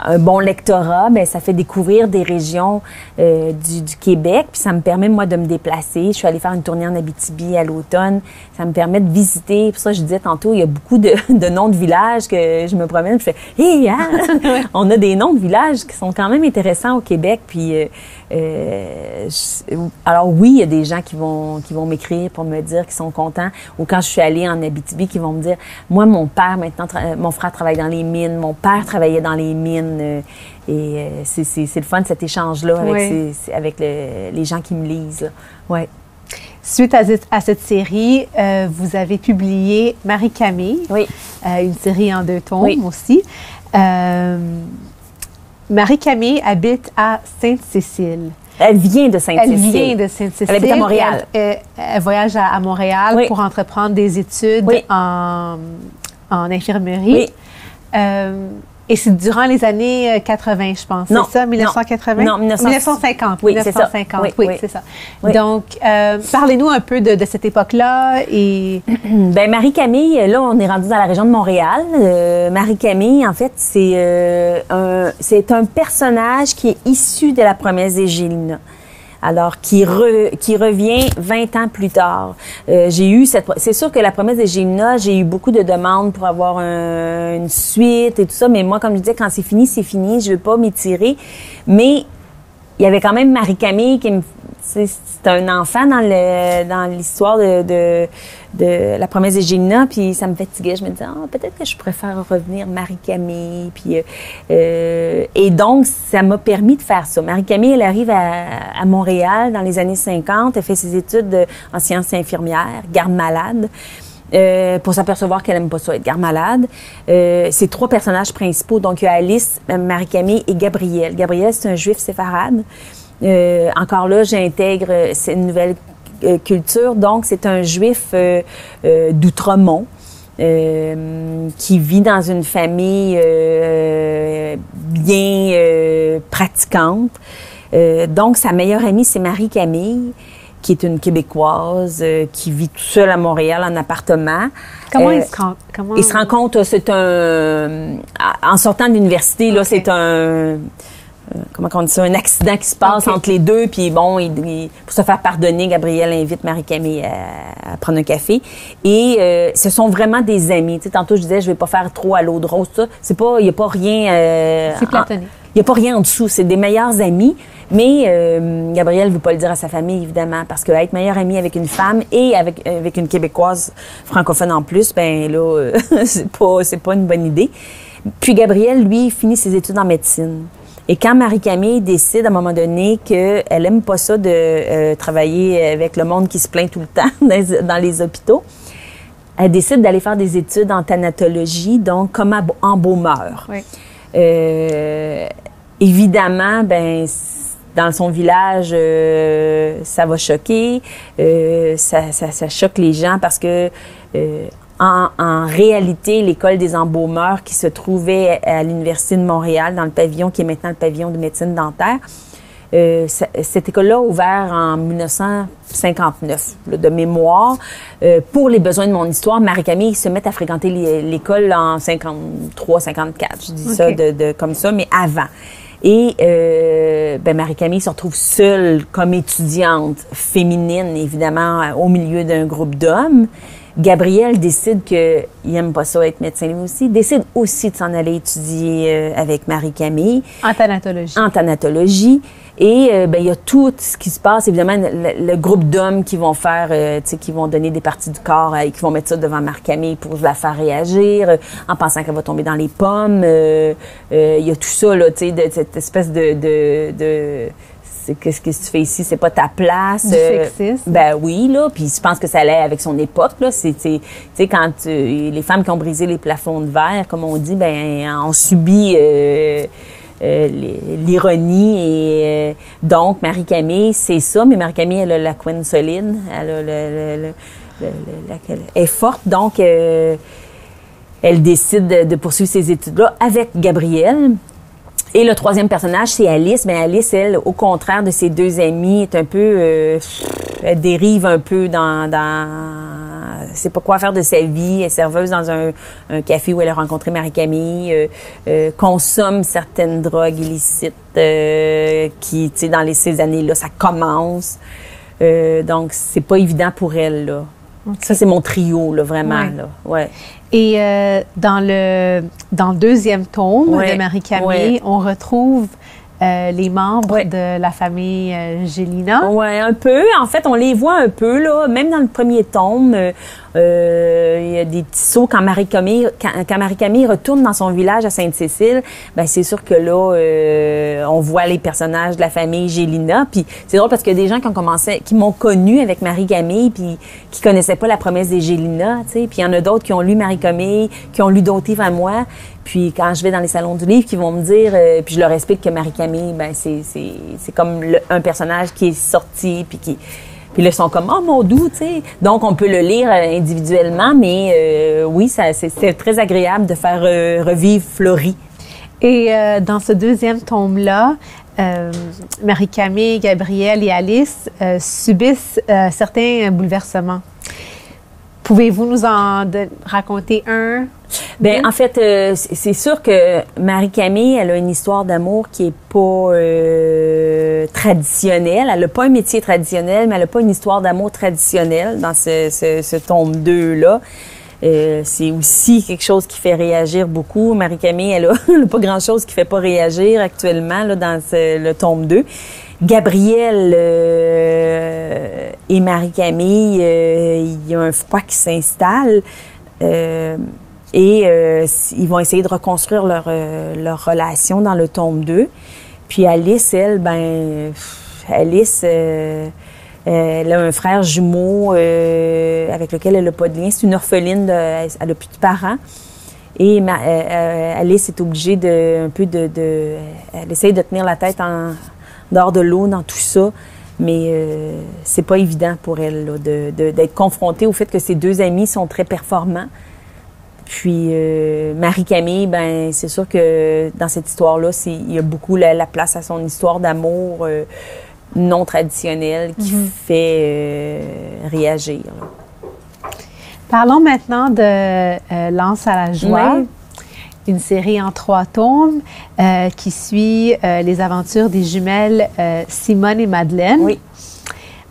un bon lectorat, mais ça fait découvrir des régions du Québec, puis ça me permet, moi, de me déplacer. Je suis allée faire une tournée en Abitibi à l'automne. Ça me permet de visiter. Pour ça, je disais tantôt, il y a beaucoup de noms de villages que je me promène, puis je fais on a des noms de villages qui sont quand même intéressants au Québec. Puis alors oui, il y a des gens qui vont m'écrire pour me dire qu'ils sont contents. Ou quand je suis allée en Abitibi, qui vont me dire, moi, mon père, maintenant, mon frère travaille dans les mines, mon père travaillait dans les mines. C'est le fun, cet échange-là avec les gens qui me lisent. Là. Ouais. Suite à cette série, vous avez publié Marie-Camille, une série en 2 tomes aussi. Marie-Camille habite à Sainte-Cécile. Elle vient de Sainte-Cécile. Elle habite à Montréal. Elle voyage à Montréal pour entreprendre des études en infirmerie. Et c'est durant les années 80, je pense. C'est ça, 1980? Non, 1950. Oui, 1950. C'est ça. C'est ça. Oui. Donc, parlez-nous un peu de cette époque-là. Et... Marie-Camille, là, on est rendu dans la région de Montréal. Marie-Camille, en fait, c'est un personnage qui est issu de La Promesse des Gélina. Alors, qui revient 20 ans plus tard. C'est sûr que La Promesse des Gélina, j'ai eu beaucoup de demandes pour avoir une suite et tout ça, mais moi, comme je disais, quand c'est fini, je veux pas m'étirer. Mais il y avait quand même Marie-Camille c'est un enfant dans l'histoire de La Promesse des Gélina, puis ça me fatiguait. Je me disais, peut-être que je préfère revenir Marie-Camille. Puis, et donc, ça m'a permis de faire ça. Marie-Camille, elle arrive à Montréal dans les années 50. Elle fait ses études en sciences infirmières, garde-malade. Pour s'apercevoir qu'elle aime pas ça, être garde-malade. C'est 3 personnages principaux. Donc, il y a Alice, Marie-Camille et Gabriel. Gabriel, c'est un juif séfarade. Encore là, j'intègre c'est une nouvelle culture. Donc, c'est un juif d'Outremont qui vit dans une famille bien pratiquante. Donc, sa meilleure amie, c'est Marie-Camille, qui est une Québécoise qui vit toute seule à Montréal en appartement. Comment ils se rencontrent? Ils se rencontrent, en sortant de l'université, là, c'est comment on dit ça, un accident qui se passe entre les deux, puis bon, pour se faire pardonner, Gabriel invite Marie-Camille à prendre un café. Et ce sont vraiment des amis. Tu sais, tantôt, je disais, je vais pas faire trop à l'eau de rose, ça. Il n'y a pas rien... c'est platonique. Il n'y a pas rien en dessous. C'est des meilleurs amis. Mais Gabriel ne veut pas le dire à sa famille, évidemment, parce qu'être meilleure amie avec une femme et avec une Québécoise francophone en plus, ben là, c'est pas une bonne idée. Puis Gabriel, lui, finit ses études en médecine. Et quand Marie-Camille décide, à un moment donné, qu'elle aime pas ça de travailler avec le monde qui se plaint tout le temps dans les hôpitaux, elle décide d'aller faire des études en thanatologie, donc comme embaumeur. Oui. Évidemment, dans son village, ça va choquer, ça choque les gens parce que en réalité, l'école des embaumeurs qui se trouvait à l'Université de Montréal, dans le pavillon qui est maintenant le pavillon de médecine dentaire, cette école-là a ouvert en 1959, là, de mémoire. Pour les besoins de mon histoire, Marie-Camille se met à fréquenter l'école en 53-54. Je dis ça comme ça, mais avant. Et Marie-Camille se retrouve seule comme étudiante féminine, évidemment, au milieu d'un groupe d'hommes. Gabriel décide qu'il n'aime pas ça être médecin lui aussi, décide aussi de s'en aller étudier avec Marie-Camille. En thanatologie. En thanatologie. Et il y a tout ce qui se passe, évidemment, le groupe d'hommes qui vont faire, qui vont donner des parties du corps et qui vont mettre ça devant Marie-Camille pour la faire réagir, en pensant qu'elle va tomber dans les pommes. Il y a tout ça, là, tu sais, de cette espèce de qu'est-ce que tu fais ici, c'est pas ta place. Du sexisme. Ben oui, là, puis je pense que ça allait avec son époque, là. C'est, tu sais, quand les femmes qui ont brisé les plafonds de verre, comme on dit, ben on subit l'ironie et donc Marie-Camille, c'est ça, mais Marie-Camille, elle a la couenne solide, elle a elle est forte, donc elle décide de poursuivre ses études-là avec Gabriel. Et le troisième personnage, c'est Alice. Mais Alice, elle, au contraire de ses deux amies, est un peu... elle dérive un peu dans sait pas quoi faire de sa vie. Elle est serveuse dans un café où elle a rencontré Marie-Camille. Consomme certaines drogues illicites qui, tu sais, dans ces années-là, ça commence. Donc, c'est pas évident pour elle, là. Okay. Ça, c'est mon trio, là, vraiment, là. Ouais. Et dans le deuxième tome de Marie-Camille, on retrouve les membres de la famille Gélina. Oui, un peu. En fait, on les voit un peu, là. Même dans le premier tome, il y a des petits sauts quand Marie-Camille retourne dans son village à Sainte-Cécile. Ben c'est sûr que là, on voit les personnages de la famille Gélina. Puis c'est drôle parce qu'il y a des gens qui m'ont connue avec Marie-Camille, puis qui connaissaient pas La promesse des Gélina, tu sais. Puis il y en a d'autres qui ont lu Marie-Camille, qui ont lu d'autres livres à moi. Puis quand je vais dans les salons du livre, qui vont me dire, puis je leur explique que Marie-Camille, ben c'est comme un personnage qui est sorti, puis là, ils sont comme, oh mon doux, tu sais. Donc, on peut le lire individuellement, mais oui, c'est très agréable de faire revivre Florie. Et dans ce deuxième tome-là, Marie-Camille, Gabriel et Alice subissent certains bouleversements. Pouvez-vous nous en raconter un? Bien, en fait, c'est sûr que Marie-Camille, elle a une histoire d'amour qui est pas traditionnelle. Elle n'a pas un métier traditionnel, mais elle n'a pas une histoire d'amour traditionnelle dans ce tome 2-là. C'est aussi quelque chose qui fait réagir beaucoup. Marie-Camille, elle a pas grand-chose qui fait pas réagir actuellement là, dans le tome 2. Gabriel et Marie-Camille, il y a un froid qui s'installe et ils vont essayer de reconstruire leur relation dans le tome 2. Puis Alice, elle, elle a un frère jumeau avec lequel elle n'a pas de lien. C'est une orpheline, elle n'a plus de parents. Et Alice est obligée elle essaye de tenir la tête dehors de l'eau dans tout ça, mais c'est pas évident pour elle là, d'être confrontée au fait que ses deux amis sont très performants. Puis Marie-Camille, ben c'est sûr que dans cette histoire-là, il y a beaucoup la place à son histoire d'amour non traditionnelle qui fait réagir. Là. Parlons maintenant de Lance à la joie. Oui. Une série en 3 tomes qui suit les aventures des jumelles Simone et Madeleine. Oui.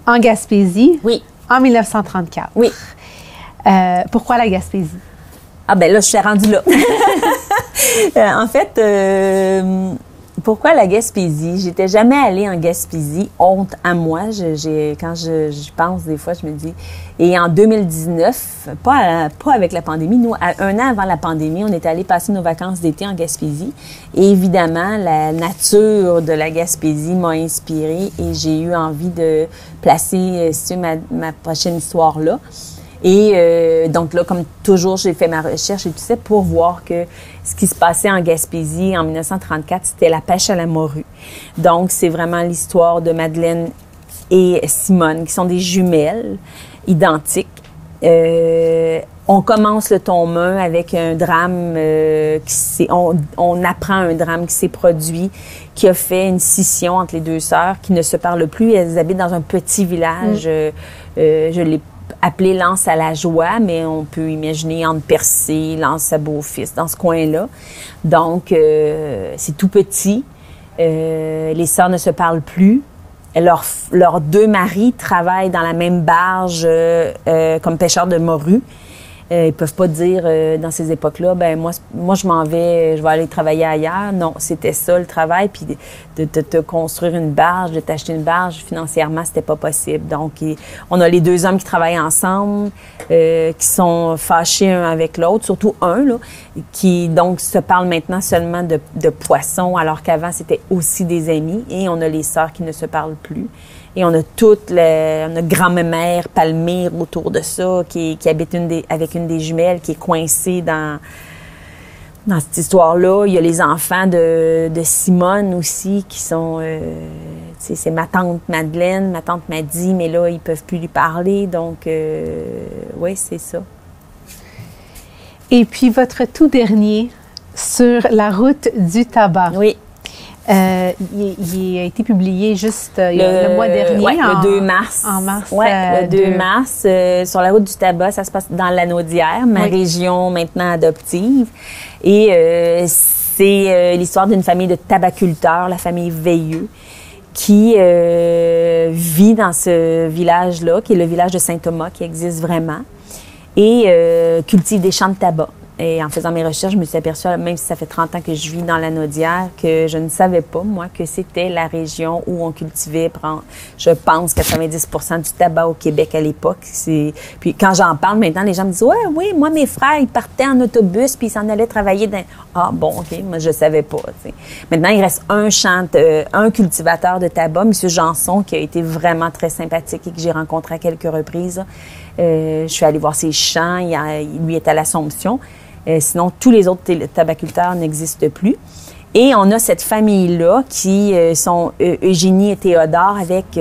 En Gaspésie. Oui. En 1934. Oui. Pourquoi la Gaspésie? Ah ben là, je suis rendue là. En fait, pourquoi la Gaspésie? J'étais jamais allée en Gaspésie. Honte à moi. Quand je pense, des fois, je me dis... Et en 2019, pas avec la pandémie, nous, un an avant la pandémie, on était allés passer nos vacances d'été en Gaspésie. Et évidemment, la nature de la Gaspésie m'a inspirée et j'ai eu envie de placer ma prochaine histoire là. Et donc là, comme toujours, j'ai fait ma recherche et tout ça pour voir que ce qui se passait en Gaspésie en 1934, c'était la pêche à la morue. Donc, c'est vraiment l'histoire de Madeleine et Simone, qui sont des jumelles identiques. On commence le tome 1 avec un drame, on apprend un drame qui s'est produit, qui a fait une scission entre les deux sœurs qui ne se parlent plus. Elles habitent dans un petit village, je l'ai appelé l'Anse à la joie, mais on peut imaginer entre Percé, l'Anse à Beau-Fils, dans ce coin-là. Donc, c'est tout petit. Les sœurs ne se parlent plus. Leurs deux maris travaillent dans la même barge comme pêcheurs de morue. Ils peuvent pas dire dans ces époques-là, ben moi je m'en vais, je vais aller travailler ailleurs. Non, c'était ça le travail, puis de te construire une barge, de t'acheter une barge, financièrement, c'était pas possible. Donc, on a les deux hommes qui travaillent ensemble, qui sont fâchés un avec l'autre, surtout un, là, qui donc se parle maintenant seulement de poissons, alors qu'avant, c'était aussi des amis. Et on a les sœurs qui ne se parlent plus. Et on a notre grand-mère Palmyre autour de ça, qui habite avec une des jumelles, qui est coincée dans cette histoire-là. Il y a les enfants de Simone aussi, qui sont... c'est ma tante Madeleine, ma tante Maddy, mais là, ils peuvent plus lui parler. Donc, oui, c'est ça. Et puis, votre tout dernier, Sur la route du tabac. Oui. Il a été publié juste le mois dernier. Oui, le 2 mars. En mars. Oui, le 2 mars. Sur la route du tabac, ça se passe dans l'Anaudière, ma région maintenant adoptive. Et c'est l'histoire d'une famille de tabaculteurs, la famille Veilleux, qui vit dans ce village-là, qui est le village de Saint-Thomas, qui existe vraiment, et cultive des champs de tabac. Et en faisant mes recherches, je me suis aperçue, même si ça fait 30 ans que je vis dans l'Anaudière, que je ne savais pas, moi, que c'était la région où on cultivait, je pense, 90% du tabac au Québec à l'époque. Puis quand j'en parle maintenant, les gens me disent « Ouais, oui, moi, mes frères, ils partaient en autobus puis ils s'en allaient travailler dans... » Ah bon, OK, moi, je savais pas. T'sais. Maintenant, il reste un cultivateur de tabac, M. Janson, qui a été vraiment très sympathique et que j'ai rencontré à quelques reprises. Je suis allée voir ses champs, lui est à l'Assomption. Sinon, tous les autres tabaculteurs n'existent plus. Et on a cette famille-là qui sont Eugénie et Théodore avec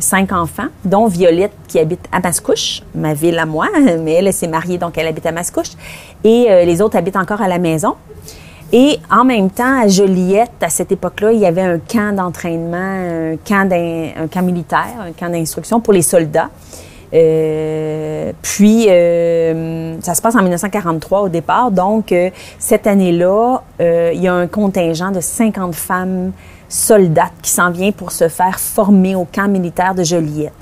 5 enfants, dont Violette qui habite à Mascouche, ma ville à moi, mais elle s'est mariée, donc elle habite à Mascouche. Et les autres habitent encore à la maison. Et en même temps, à Joliette, à cette époque-là, il y avait un camp d'entraînement, un camp militaire, un camp d'instruction pour les soldats. Ça se passe en 1943 au départ. Donc, cette année-là, il y a un contingent de 50 femmes soldates qui s'en vient pour se faire former au camp militaire de Joliette.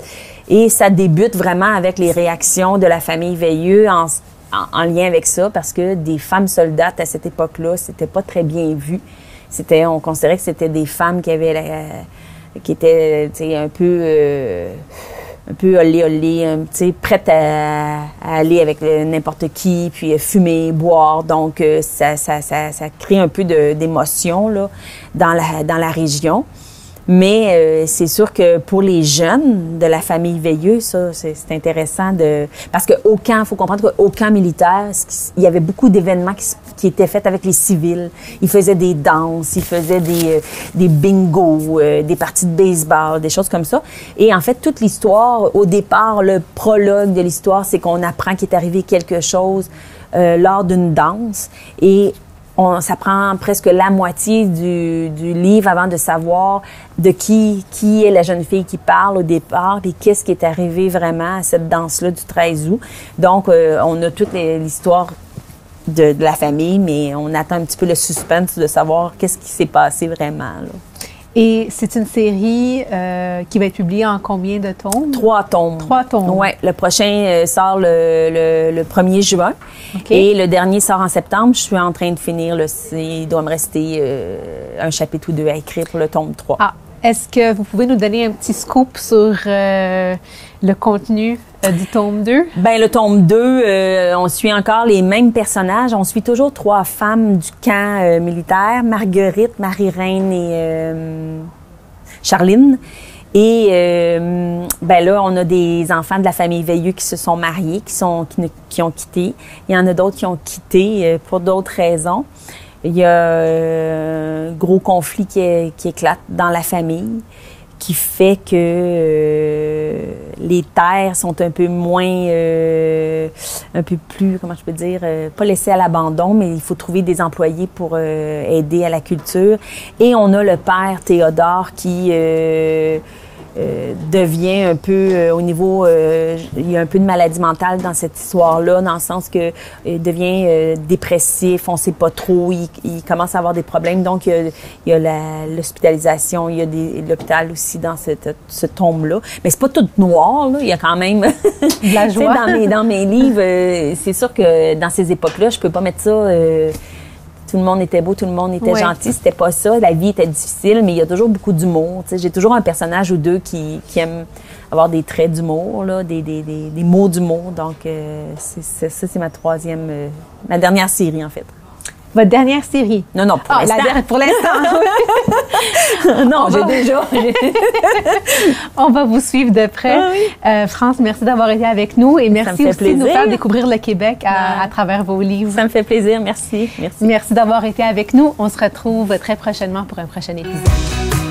Et ça débute vraiment avec les réactions de la famille Veilleux en lien avec ça, parce que des femmes soldates à cette époque-là, c'était pas très bien vu. On considérait que c'était des femmes qui étaient, tu sais, un peu olé, prête à aller avec n'importe qui, puis fumer, boire. Donc, ça crée un peu d'émotion là, dans la région. Mais c'est sûr que pour les jeunes de la famille Veilleux, ça, c'est intéressant parce qu'au camp, il faut comprendre qu'au camp militaire, il y avait beaucoup d'événements qui étaient faits avec les civils. Ils faisaient des danses, ils faisaient des bingos, des parties de baseball, des choses comme ça. Et en fait, toute l'histoire, au départ, le prologue de l'histoire, c'est qu'on apprend qu'il est arrivé quelque chose lors d'une danse. Et ça prend presque la moitié du livre avant de savoir de qui est la jeune fille qui parle au départ et qu'est-ce qui est arrivé vraiment à cette danse-là du 13 août. Donc, on a toute l'histoire de la famille, mais on attend un petit peu le suspense de savoir qu'est-ce qui s'est passé vraiment, là. Et c'est une série qui va être publiée en combien de tomes? 3 tomes. 3 tomes. Oui. Le prochain sort le 1er juin. Okay. Et le dernier sort en septembre. Je suis en train de finir. Il doit me rester un chapitre ou 2 à écrire pour le tome 3. Ah. Est-ce que vous pouvez nous donner un petit scoop sur le contenu du tome 2? Bien, le tome 2, on suit encore les mêmes personnages. On suit toujours 3 femmes du camp militaire, Marguerite, Marie-Reine et Charline. Et là, on a des enfants de la famille Veilleux qui se sont mariés, qui ont quitté. Il y en a d'autres qui ont quitté pour d'autres raisons. Il y a un gros conflit qui éclate dans la famille, qui fait que les terres sont un peu moins, un peu plus, comment je peux dire, pas laissées à l'abandon, mais il faut trouver des employés pour aider à la culture. Et on a le père Théodore qui devient un peu au niveau, il y a un peu de maladie mentale dans cette histoire-là, dans le sens que il devient dépressif, on ne sait pas trop, il commence à avoir des problèmes, donc il y a l'hospitalisation, il y a l'hôpital aussi dans ce tombe-là. Mais c'est pas tout noir, là. Il y a quand même de la joie. dans mes livres, c'est sûr que dans ces époques-là, je peux pas mettre ça. Tout le monde était beau, tout le monde était gentil. C'était pas ça. La vie était difficile, mais il y a toujours beaucoup d'humour. J'ai toujours un personnage ou deux qui aime avoir des traits d'humour, là, des mots d'humour. Donc, ça, c'est ma dernière série, en fait. Votre dernière série? Non, pour l'instant. Pour l'instant. Non, j'ai déjà. On va vous suivre de près. Ah, oui. France, merci d'avoir été avec nous et merci aussi de nous faire découvrir le Québec à travers vos livres. Ça me fait plaisir. Merci. Merci d'avoir été avec nous. On se retrouve très prochainement pour un prochain épisode.